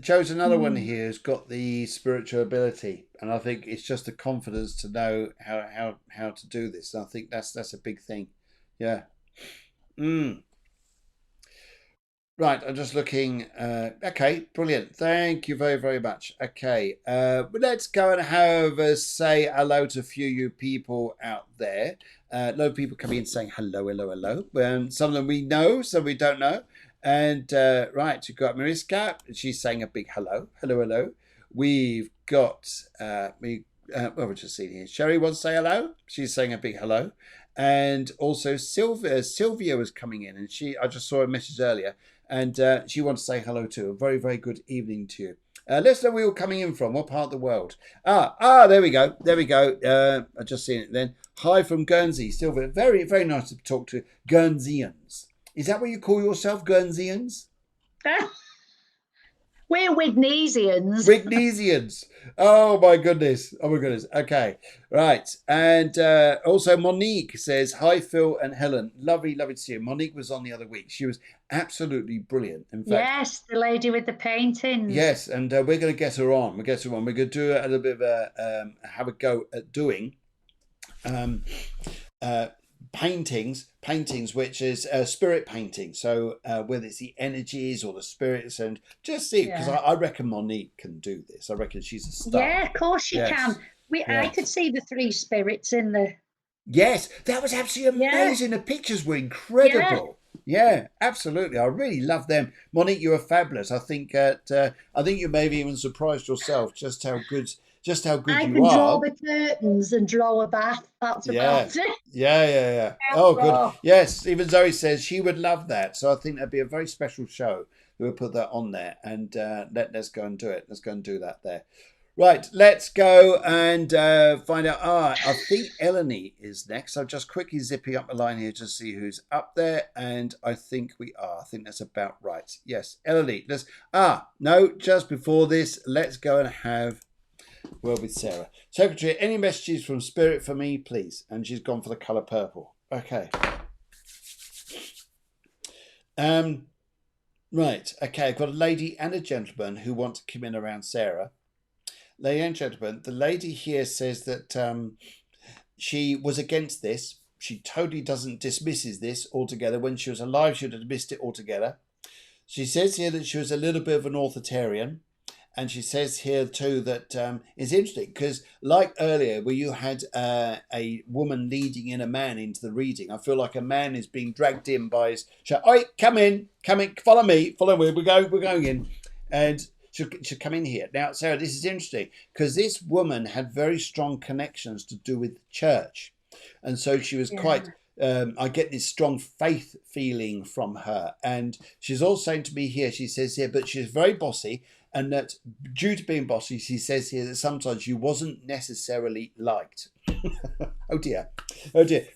Joe's another one here who's got the spiritual ability, and I think it's just the confidence to know how to do this. And I think that's a big thing. Yeah. Right, I'm just looking. Okay, brilliant. Thank you very, very much. Okay, let's go and have say hello to a few of you people out there. A lot of people coming in saying hello, hello, hello. Some of them we know, some we don't know. And right, you've got Mariska. She's saying a big hello, hello, hello. We've got we're just seeing here. Sherry wants to say hello. She's saying a big hello. And also Sylvia was coming in, and I just saw a message earlier, and she wants to say hello too. A very, very good evening to you. Let's know where you're coming in from. What part of the world? There we go. There we go. I just seen it then. Hi from Guernsey. Sylvia. Very, very nice to talk to Guernseyans. Is that what you call yourself, Guernsians? We're Wignesians. Brignesians. Oh my goodness. Oh my goodness. Okay. Right. And also Monique says, hi, Phil and Helen. Lovely, lovely to see you. Monique was on the other week. She was absolutely brilliant. In fact, Yes, the lady with the paintings. yes. And we're going to get her on. We'll get her on. We're going to do a little bit of have a go at doing um, uh, paintings, which is spirit painting. So whether it's the energies or the spirits, and just see, because Yeah. I reckon Monique can do this. I reckon she's a star. Yeah, of course she Yes. can. I Yeah. could see the three spirits in the. Yes, that was absolutely Yeah, amazing. The pictures were yeah. incredible. Yeah, absolutely. I really love them. Monique, you were fabulous. I think you maybe even surprised yourself just how good I you can draw are. the curtains and draw a bath. That's Yeah. about it. Yeah. Oh, good. Oh, Yes, even Zoe says she would love that. So I think that'd be a very special show. We'll put that on there and let's go and do it. Let's go and do that there. Right, let's go and find out. I think Eleni is next. I'm just quickly zipping up the line here to see who's up there, and I think we are. I think that's about right. Yes, Eleni. No, just before this, let's go and have word with Sarah. Secretary, any messages from Spirit for me, please? And she's gone for the colour purple. Okay. Right. Okay, I've got a lady and a gentleman who want to come in around Sarah. Ladies and gentlemen, the lady here says that she was against this. She totally dismisses this altogether. When she was alive, she would have dismissed it altogether. She says here that she was a little bit of an authoritarian. And she says here too that it's interesting because, like earlier, where you had a woman leading in a man into the reading, I feel like a man is being dragged in by his. Oi, come in, follow me. We're going in, and should come in here now. Sarah, this is interesting because this woman had very strong connections to do with the church, and so she was quite. I get this strong faith feeling from her, and she's also saying to me here. She says here, but she's very bossy. And that due to being bossy, she says here that sometimes she wasn't necessarily liked. Oh dear.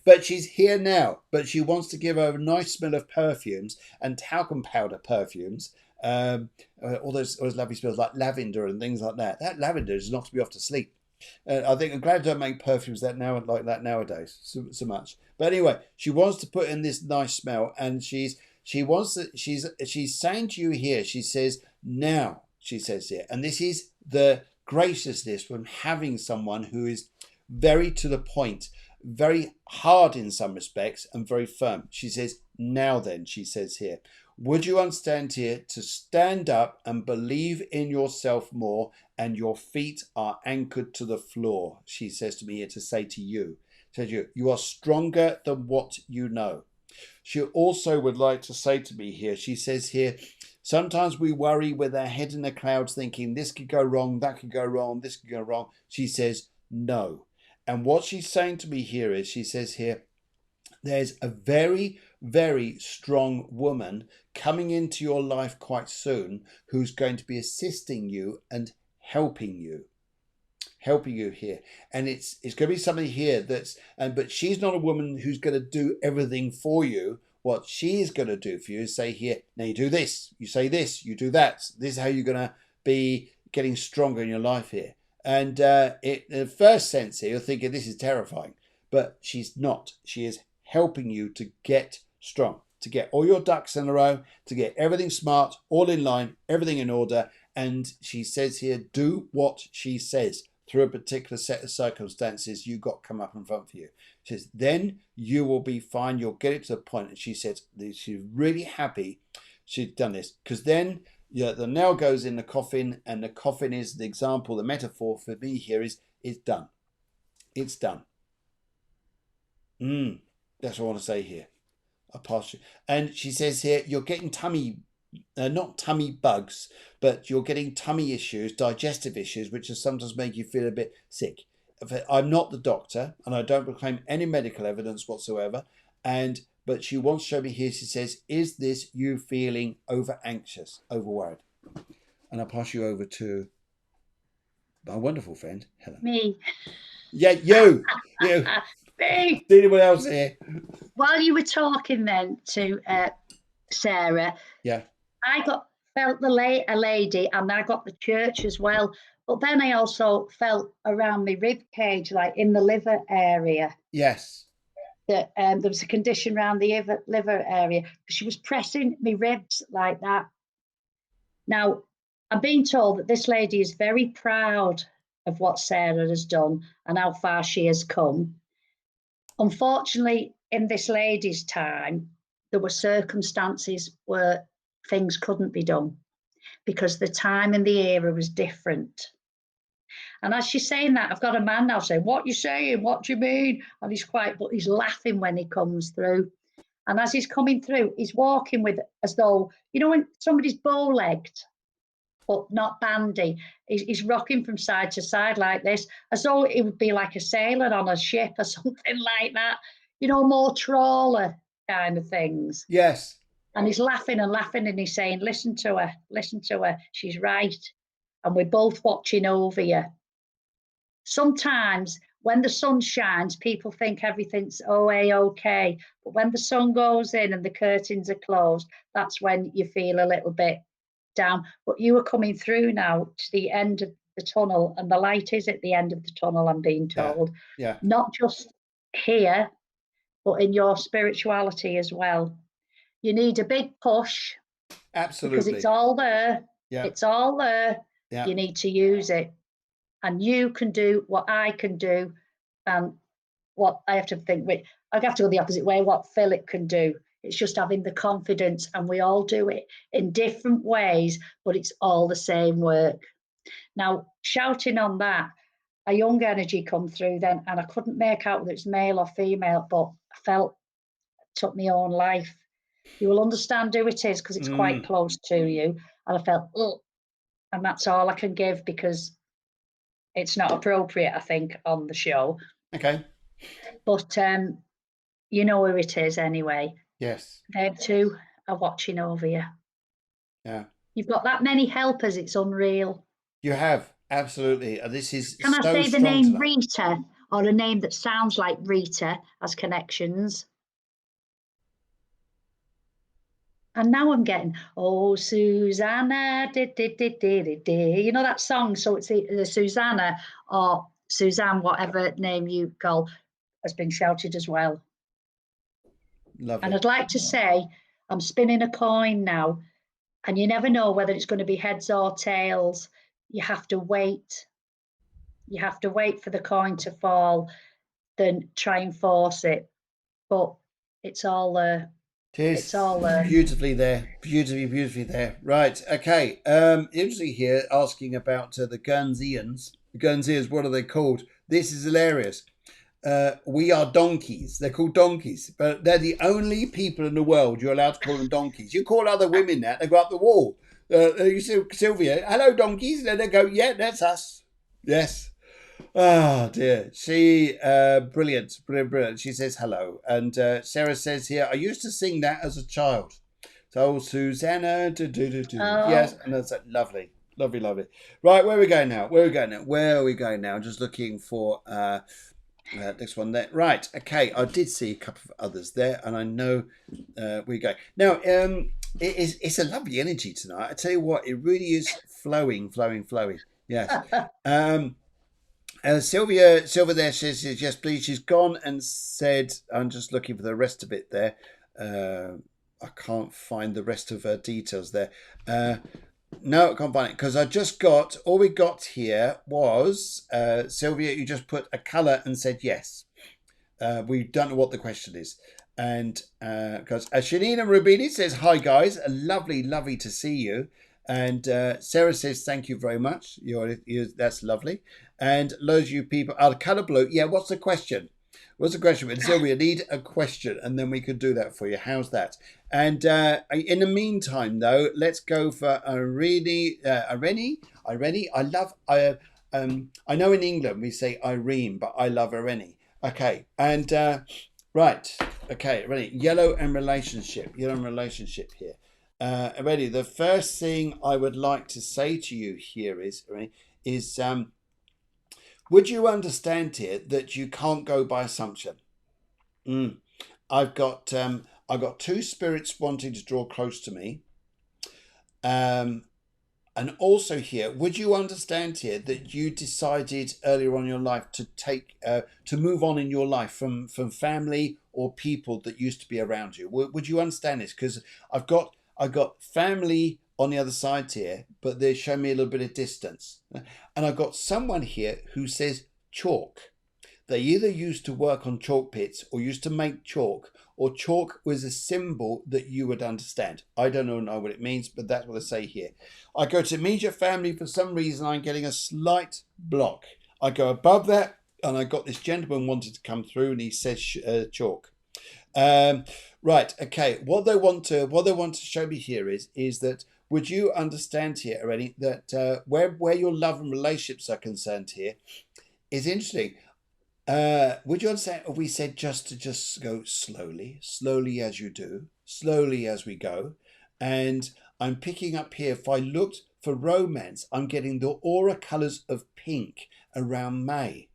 But she's here now. But she wants to give her a nice smell of perfumes and talcum powder perfumes. All those lovely smells like lavender and things like that. That lavender is knocks me off to sleep. I think I'm glad I don't make perfumes like that nowadays so much. But anyway, she wants to put in this nice smell, and she's saying to you here. She says now. She says here, and this is the graciousness from having someone who is very to the point, very hard in some respects, and very firm. She says, now then, she says here, would you understand here to stand up and believe in yourself more, and your feet are anchored to the floor? She says to me here to say to you, you are stronger than what you know. She also would like to say to me here, she says here, sometimes we worry with our head in the clouds thinking this could go wrong, that could go wrong, this could go wrong. She says, no. And what she's saying to me here is, she says here, there's a very, very strong woman coming into your life quite soon who's going to be assisting you and helping you here. And it's going to be somebody here but she's not a woman who's going to do everything for you. What she is going to do for you is say here, now you do this, you say this, you do that. This is how you're going to be getting stronger in your life here. And in the first sense here, you're thinking this is terrifying. But she's not. She is helping you to get strong, to get all your ducks in a row, to get everything smart, all in line, everything in order. And she says here, do what she says. Through a particular set of circumstances you got come up in front of you. She says, then you will be fine. You'll get it to the point. And she says she's really happy she's done this. Because then the nail goes in the coffin, and the coffin is the example, the metaphor for me here is it's done. It's done. That's what I want to say here. I pass you. And she says here, you're getting not tummy bugs, but you're getting tummy issues, digestive issues, which will sometimes make you feel a bit sick. I'm not the doctor, and I don't proclaim any medical evidence whatsoever. But she wants to show me here. She says, "Is this you feeling over anxious, over worried?" And I'll pass you over to my wonderful friend Helen. Me. Yeah, you. Me. Is anyone else here? While you were talking then to Sarah, Yeah. I felt a lady, and I got the church as well. But then I also felt around my rib cage, like in the liver area. Yes. That there was a condition around the liver area. She was pressing my ribs like that. Now, I'm being told that this lady is very proud of what Sarah has done and how far she has come. Unfortunately, in this lady's time, there were circumstances where things couldn't be done because the time and the era was different. And as she's saying that, I've got a man now saying, "What you saying? What do you mean?" And but he's laughing when he comes through. And as he's coming through, he's walking with as though, when somebody's bow-legged, but not bandy. He's rocking from side to side like this, as though it would be like a sailor on a ship or something like that, more trawler kind of things. Yes. And he's laughing and laughing, and he's saying, listen to her, she's right. And we're both watching over you. Sometimes when the sun shines, people think everything's okay. But when the sun goes in and the curtains are closed, that's when you feel a little bit down. But you are coming through now to the end of the tunnel, and the light is at the end of the tunnel, I'm being Yeah. told. Yeah. Not just here, but in your spirituality as well. You need a big push because it's Absolutely. all there. Yeah. It's all there. Yeah. You need to use it. And you can do what I can do, and what I have to think. I have to go the opposite way. What Philip can do. It's just having the confidence, and we all do it in different ways, but it's all the same work. Now, shouting on that, a young energy come through then, and I couldn't make out whether it's male or female, but I felt it took my own life. You will understand who it is because it's quite close to you. And I felt, ugh, and that's all I can give because it's not appropriate, I think, on the show. Okay. But you know who it is anyway. Yes. They too are watching over you. Yeah. You've got that many helpers, it's unreal. You have. Absolutely. This is Can I so say the strong name tonight. Rita, or a name that sounds like Rita as connections? And now I'm getting, oh, Susanna, you know that song? So it's either Susanna or Suzanne, whatever name you call, has been shouted as well. Lovely. And I'd like to say, I'm spinning a coin now, and you never know whether it's going to be heads or tails. You have to wait. You have to wait for the coin to fall, then try and force it. But it's all there. It is. It's all there. Beautifully there. Beautifully there. Right. Okay. Interesting here asking about the Guernseans. The Guernseans, what are they called? This is hilarious. We are donkeys. They're called donkeys, but they're the only people in the world you're allowed to call them donkeys. You call other women that, they go up the wall. You see Sylvia, hello donkeys. And they go, yeah, that's us. Yes. Oh dear. She brilliant. She says hello, and Sarah says here, I used to sing that as a child. So Susanna, Oh. yes, and that's lovely. Right, where are we going now? Where are we going now? Just looking for next one there. Right, okay. I did see a couple of others there, and I know we go now. It's a lovely energy tonight. I tell you what, it really is flowing. Yes. Sylvia there says yes, please. She's gone and said, I'm just looking for the rest of it there. I can't find the rest of her details there. No, I can't find it because I just got, all we got here was Sylvia, you just put a colour and said yes. We don't know what the question is. And because Shanina Rubini says, hi guys, lovely to see you. And Sarah says, thank you very much. That's lovely. And loads of you people are colour blue. Yeah, what's the question? Sylvia, need a question, and then we could do that for you. How's that? And in the meantime, though, let's go for Irene. I know in England we say Irene, but I love Irene. Okay, and right. Okay, ready. Yellow and relationship here. Ready. The first thing I would like to say to you here is would you understand here that you can't go by assumption? Mm. I've got two spirits wanting to draw close to me. Um, And also here, would you understand here that you decided earlier on in your life to to move on in your life from family or people that used to be around you? Would you understand this? Because I've got family on the other side here, but they show me a little bit of distance, and I've got someone here who says chalk. They either used to work on chalk pits or used to make chalk, or chalk was a symbol that you would understand. I don't know what it means, but that's what I say here. I go to immediate family, for some reason, I'm getting a slight block. I go above that, and I got this gentleman wanted to come through, and he says chalk. Um, right, okay. What they want to show me here is that would you understand here already that where your love and relationships are concerned here is interesting. Would you understand if we said just go slowly, slowly as you do, slowly as we go? And I'm picking up here, if I looked for romance, I'm getting the aura colors of pink around May.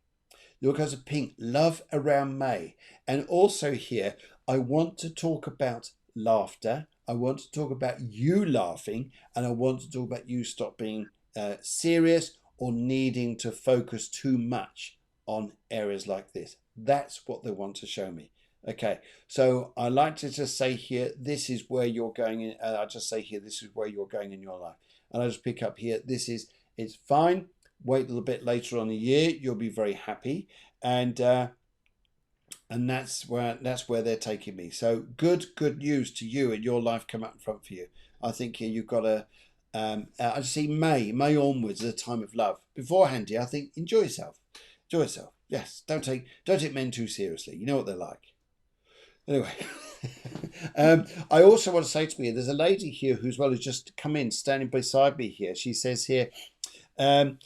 The aura colors of pink, love around May. And also here, I want to talk about laughter. I want to talk about you laughing, and I want to talk about you stop being serious or needing to focus too much on areas like this. That's what they want to show me. Okay, so I like to just say here, this is where you're going in. I just say here, this is where you're going in your life. And I just pick up here, it's fine. Wait a little bit later on the year, you'll be very happy. And that's where they're taking me. So good news to you and your life come up in front for you. I think here you've got a I see May onwards is a time of love. Beforehand here, I think enjoy yourself. Enjoy yourself. Yes. Don't take men too seriously. You know what they're like. Anyway. I also want to say to me, there's a lady here who's just come in, standing beside me here. She says here, um,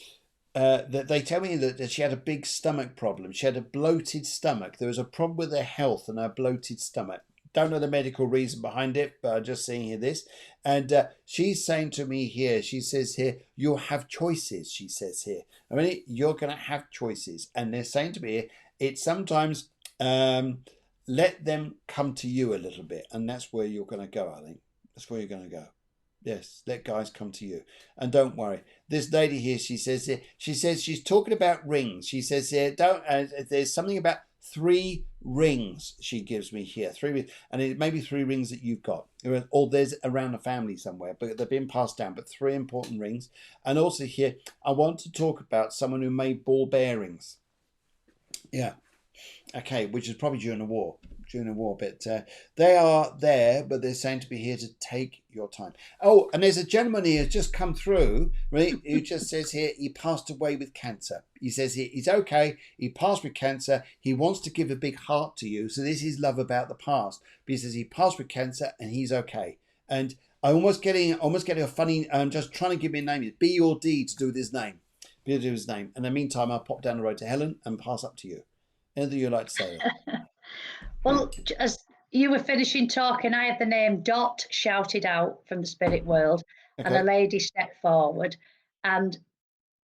that they tell me that she had a big stomach problem. She had a bloated stomach. There was a problem with her health and her bloated stomach. Don't know the medical reason behind it, but I'm just seeing here this. And she's saying to me here, she says here, you'll have choices, she says here. I mean, you're going to have choices. And they're saying to me, it's sometimes let them come to you a little bit. And that's where you're going to go, I think. That's where you're going to go. Yes, let guys come to you. And don't worry. This lady here, she says she's talking about rings. She says here, don't there's something about 3 rings she gives me here. 3 rings. And it may be 3 rings that you've got. Or there's around the family somewhere, but they've been passed down, but 3 important rings. And also here, I want to talk about someone who made ball bearings. Yeah. Okay, which is probably during the war. But they are there, but they're saying to be here to take your time. Oh, and there's a gentleman here who's just come through, right? Who just says here he passed away with cancer. He says he's okay. He passed with cancer. He wants to give a big heart to you. So this is love about the past. But he says he passed with cancer and he's okay. And I'm almost getting a funny. I'm just trying to give me a name. It's B or D to do with his name. B to do with his name. And in the meantime, I'll pop down the road to Helen and pass up to you. Anything you'd like to say there? Well, as you were finishing talking, I had the name Dot shouted out from the spirit world, and a Okay. lady stepped forward, and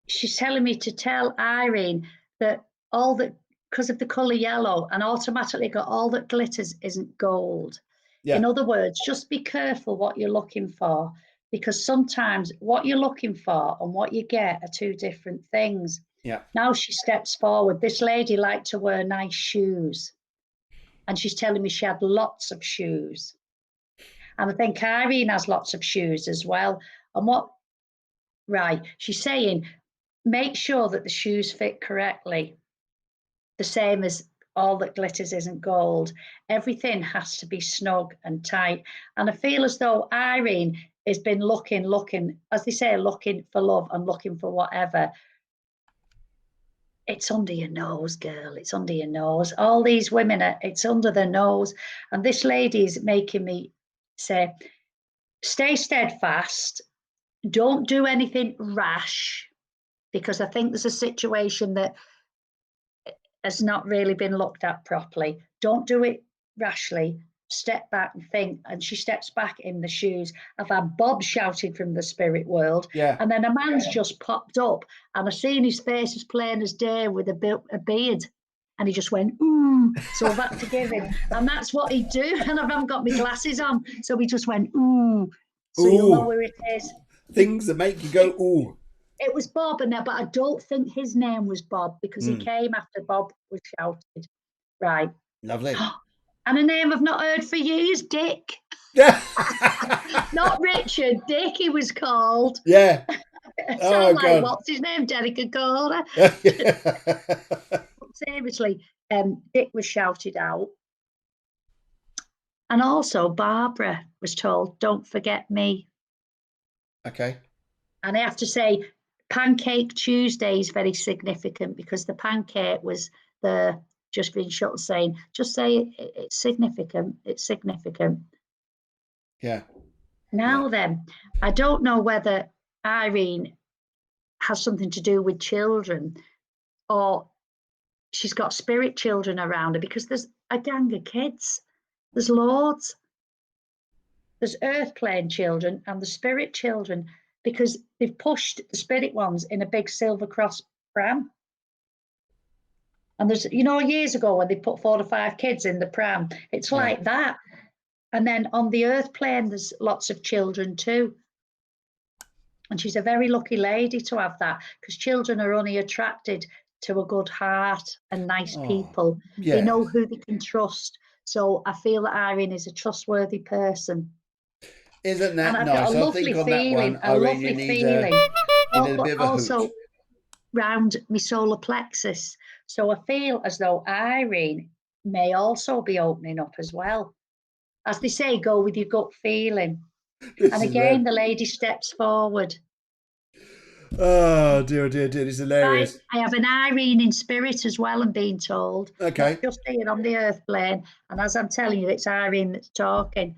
she's telling me to tell Irene that all that, because of the colour yellow, and automatically got all that glitters isn't gold. In Yeah. other words, just be careful what you're looking for, because sometimes what you're looking for and what you get are 2 different things. Yeah. Now she steps forward. This lady liked to wear nice shoes, and she's telling me she had lots of shoes. And I think Irene has lots of shoes as well. And right, she's saying, make sure that the shoes fit correctly, the same as all that glitters isn't gold. Everything has to be snug and tight. And I feel as though Irene has been looking, as they say, looking for love and looking for whatever. It's under your nose, girl. It's under your nose. All these women, it's under their nose. And this lady is making me say, stay steadfast. Don't do anything rash, because I think there's a situation that has not really been looked at properly. Don't do it rashly. Step back and think. And she steps back in the shoes. I've had Bob shouted from the spirit world, Yeah. and then a man's just popped up, and I've seen his face as plain as day with a beard. And he just went, ooh. So I've had to give him. And that's what he'd do. And I haven't got my glasses on. So he just went, ooh. So you'll know Ooh. where it is. Things that make you go, ooh. It was Bob, but I don't think his name was Bob because he came after Bob was shouted. Right. Lovely. And a name I've not heard for years, Dick. Yeah. Not Richard, Dick he was called. Yeah. It Oh, sounds like, God. what's his name, Derek Agora? Seriously, Dick was shouted out. And also Barbara was told, don't forget me. Okay. And I have to say, Pancake Tuesday is very significant because the pancake was the just being shut saying, just say it's significant. It's significant. Yeah. Now Yeah. then, I don't know whether Irene has something to do with children or she's got spirit children around her because there's a gang of kids. There's loads. There's earth plane children and the spirit children because they've pushed the spirit ones in a big silver cross pram. And there's, years ago when they put 4 to 5 kids in the pram, it's Yeah. like that. And then on the earth plane, there's lots of children too. And she's a very lucky lady to have that because children are only attracted to a good heart and nice people. They Yeah. know who they can trust. So I feel that Irene is a trustworthy person. Isn't And that I've got nice? a I lovely think on that one, feeling, Irene, you need a but bit of a hoot. also round my solar plexus. So I feel as though Irene may also be opening up as well. As they say, go with your gut feeling. This And is again, the lady steps forward. oh dear, dear, dear. This is Right, hilarious. I have an Irene in spirit as well, I'm being told. Okay. Not just here on the earth plane. And as I'm telling you, it's Irene that's talking.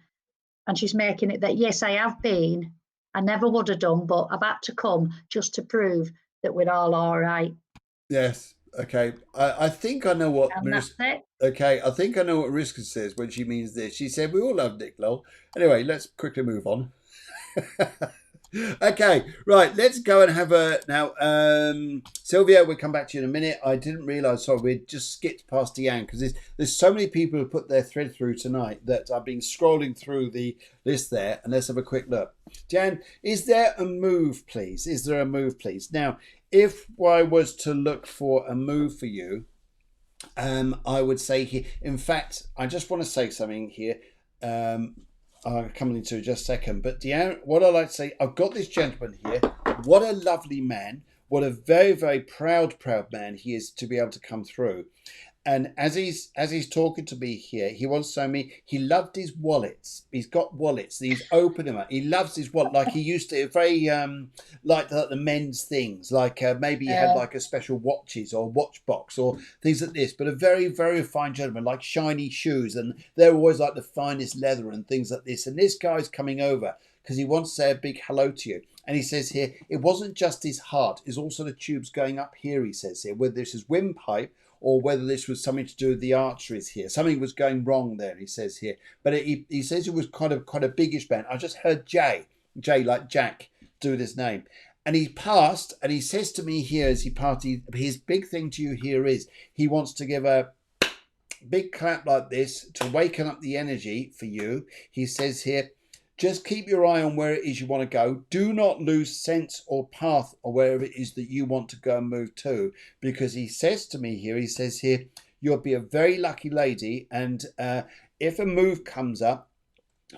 And she's making it that, yes, I have been. I never would have done, but I've had to come just to prove that we're all right. Yes. Okay. I think I know what And that's it. Okay, I think I know what Mariska says when she means this. She said we all love Nick Lowell. Anyway, let's quickly move on. Okay, right, let's go and have a now. Sylvia, we'll come back to you in a minute. I didn't realise, sorry, we just skipped past Deanne because there's so many people who put their thread through tonight that I've been scrolling through the list there, and let's have a quick look. Deanne, is there a move, please? Is there a move, please? Now, if I was to look for a move for you, I would say here, in fact, I just want to say something here. I'll come into just a second. But Deanne, what I like to say, I've got this gentleman here. What a lovely man. What a very, very proud man he is to be able to come through. And as he's talking to me here, he wants to show me he loved his wallets. He's got wallets. He's opened them up. He loves his wallet like he used to. Very like the men's things. Like maybe he had like a special watches or watch box or things like this. But a very, very fine gentleman, like shiny shoes, and they're always like the finest leather and things like this. And this guy's coming over because he wants to say a big hello to you. And he says here, it wasn't just his heart, it's also the tubes going up here, he says here, whether this is windpipe or whether this was something to do with the arteries here. Something was going wrong there, he says here. But he says it was quite a biggish band. I just heard Jay like Jack, do this name. And he passed, and he says to me here as he passed, his big thing to you here is he wants to give a big clap like this to waken up the energy for you. He says here, just keep your eye on where it is you want to go. Do not lose sense or path or wherever it is that you want to go and move to. Because he says to me here, you'll be a very lucky lady. And if a move comes up,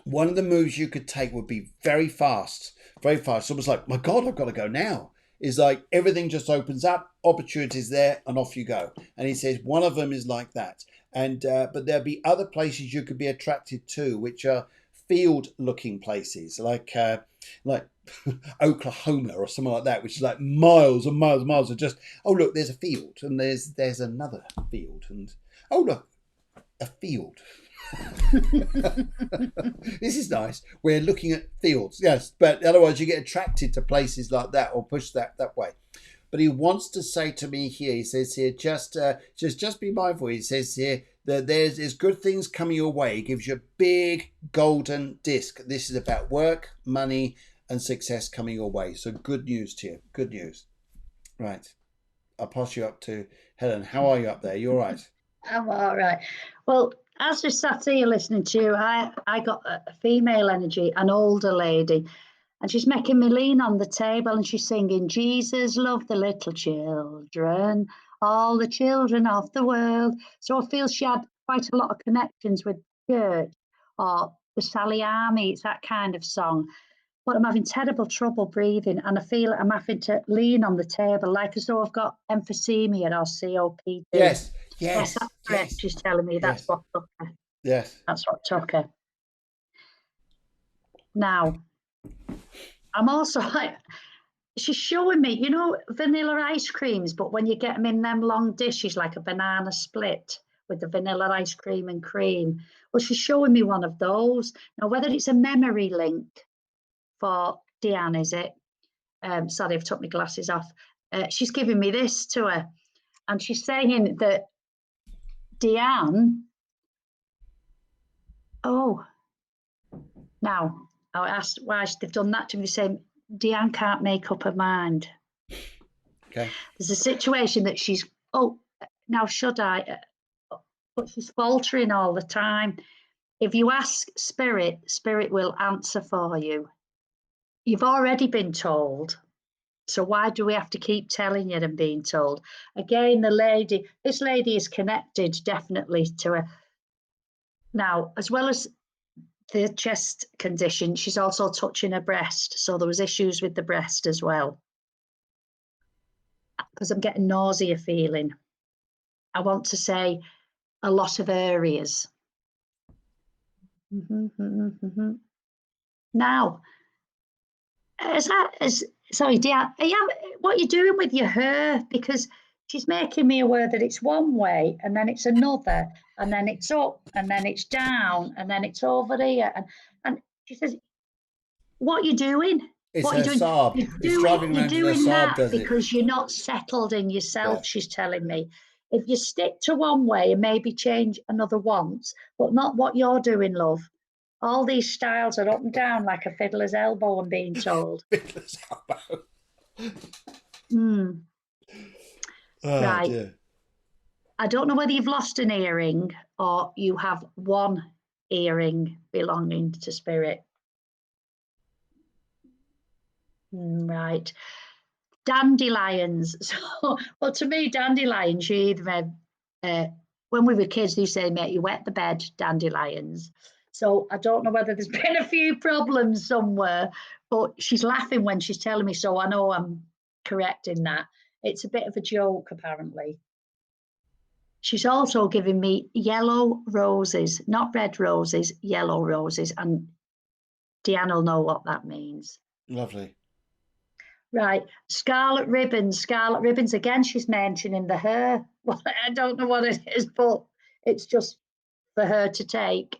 one of the moves you could take would be very fast, very fast. It's almost like, my God, I've got to go now. It's like everything just opens up, opportunities there, and off you go. And he says one of them is like that. And but there'll be other places you could be attracted to, which are field-looking places, like Oklahoma or something like that, which is like miles and miles and miles of just, oh look, there's a field, and there's another field, and oh look, a field. This is nice. We're looking at fields, yes, but otherwise you get attracted to places like that or push that way. But he wants to say to me here, he says here, just be mindful. He says here that there's good things coming your way. He gives you a big golden disc. This is about work, money, and success coming your way. So good news to you. Good news. Right. I'll pass you up to Helen. How are you up there? You all right? I'm all right. Well, as we sat here listening to you, I got a female energy, an older lady, and she's making me lean on the table and she's singing, Jesus loved the little children, all the children of the world. So I feel she had quite a lot of connections with church or the Sally Army. It's that kind of song. But I'm having terrible trouble breathing and I feel I'm having to lean on the table like as though I've got emphysema or COPD. Yes, Yes, yes, that's correct. yes, She's telling me that's yes, what took her. yes. That's what took her. Now, I'm also like, she's showing me, vanilla ice creams, but when you get them in them long dishes, like a banana split with the vanilla ice cream and cream. Well, she's showing me one of those. Now, whether it's a memory link for Deanne, is it? Sorry, I've took my glasses off. She's giving me this to her, and she's saying that Deanne. Oh, now I asked why they've done that to me. Saying Deanne can't make up her mind. Okay. There's a situation that she's. Oh, now should I? But she's faltering all the time. If you ask Spirit, Spirit will answer for you. You've already been told. So why do we have to keep telling you and being told? Again, this lady is connected definitely to her. Now, as well as the chest condition, she's also touching her breast. So there was issues with the breast as well. Because I'm getting nausea feeling. I want to say a lot of areas. Now, sorry, dear, what are you doing with your hair? Because she's making me aware that it's one way and then it's another, and then it's up, and then it's down, and then it's over here. And she says, what are you doing? It's What are her you doing? Saab. It's driving You're around in her doing Saab, that does it? because you're not settled in yourself, Yes. she's telling me. If you stick to one way and maybe change another once, but not what you're doing, love. All these styles are up and down like a fiddler's elbow, I'm being told. Fiddler's elbow. Mm, Oh right. dear. I don't know whether you've lost an earring or you have one earring belonging to spirit. Right. Dandelions. So, well, to me, dandelions, you either have, when we were kids, they used to say, mate, you wet the bed, dandelions. So I don't know whether there's been a few problems somewhere, but she's laughing when she's telling me, so I know I'm correct in that. It's a bit of a joke, apparently. She's also giving me yellow roses, not red roses, yellow roses. And Deanne will know what that means. Lovely. Right. Scarlet ribbons. Scarlet ribbons. Again, she's mentioning the hair. Well, I don't know what it is, but it's just for her to take.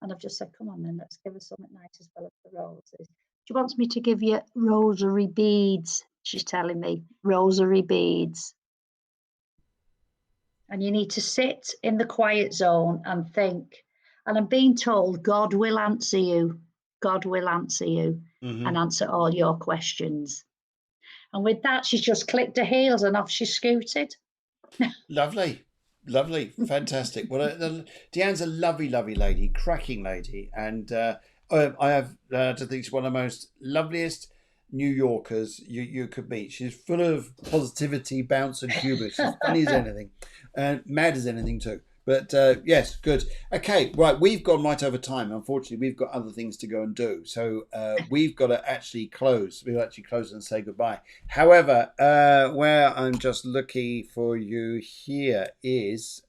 And I've just said, come on then, let's give her something nice as well as the roses. She wants me to give you rosary beads. She's telling me rosary beads. And you need to sit in the quiet zone and think. And I'm being told God will answer you. God will answer you and answer all your questions. And with that, she's just clicked her heels and off she scooted. Lovely. Lovely. Fantastic. Well, Deanne's a lovely, lovely lady, cracking lady. And I have to think she's one of the most loveliest New Yorkers you could meet. She's full of positivity, bounce, and humour. She's funny as anything, and mad as anything too. But yes, good. Okay, right. We've gone right over time. Unfortunately, we've got other things to go and do. So we've got to actually close. We'll actually close and say goodbye. However, where I'm just looking for you here is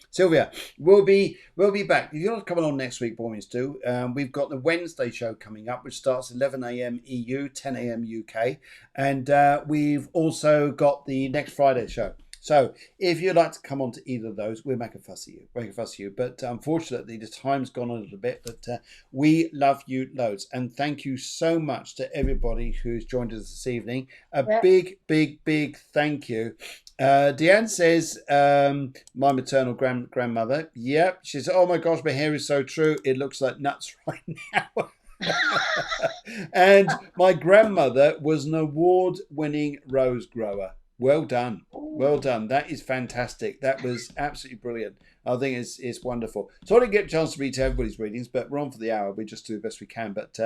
Sylvia. We'll be back. If you're not coming on next week, boys do. We've got the Wednesday show coming up, which starts 11 a.m. EU, 10 a.m. UK, and we've also got the next Friday show. So if you'd like to come on to either of those, we'll make a fuss of you. But unfortunately, the time's gone a little bit. But we love you loads. And thank you so much to everybody who's joined us this evening. Big, big, big thank you. Deanne says, my maternal grandmother. Yep. She says, oh my gosh, my hair is so true. It looks like nuts right now. And my grandmother was an award-winning rose grower. Well done. Well done. That is fantastic. That was absolutely brilliant. I think it's wonderful. So I didn't get a chance to read to everybody's readings, but we're on for the hour. We just do the best we can. But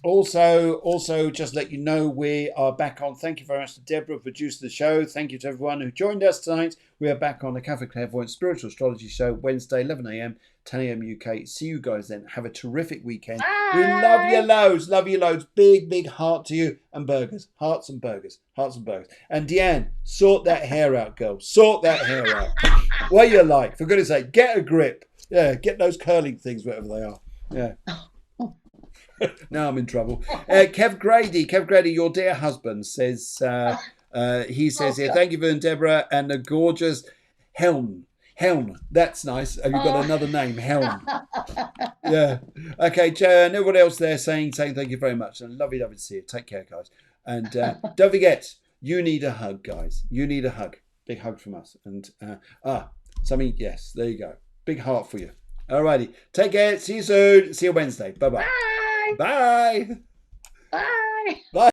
also, just let you know we are back on. Thank you very much to Deborah for producing the show. Thank you to everyone who joined us tonight. We are back on the Catholic Clairvoyance Spiritual Astrology Show Wednesday, 11 a.m., 10 a.m. UK. See you guys then. Have a terrific weekend. Bye. We love you loads. Love you loads. Big, big heart to you. And burgers. Hearts and burgers. Hearts and burgers. And Deanne, sort that hair out, girl. Sort that hair out. What you like. For goodness sake, get a grip. Yeah, get those curling things, whatever they are. Yeah. Now I'm in trouble. Kev Grady, your dear husband says, he says here, thank you for Deborah and the gorgeous Helen. That's nice. Have you got another name? Helen. Yeah. Okay, and everyone else there saying thank you very much. And lovely to see you. Take care, guys. And don't forget, you need a hug, guys. You need a hug. Big hug from us. And something, yes, there you go. Big heart for you. Alrighty. Take care. See you soon. See you Wednesday. Bye-bye. Bye. Bye. Bye. Bye.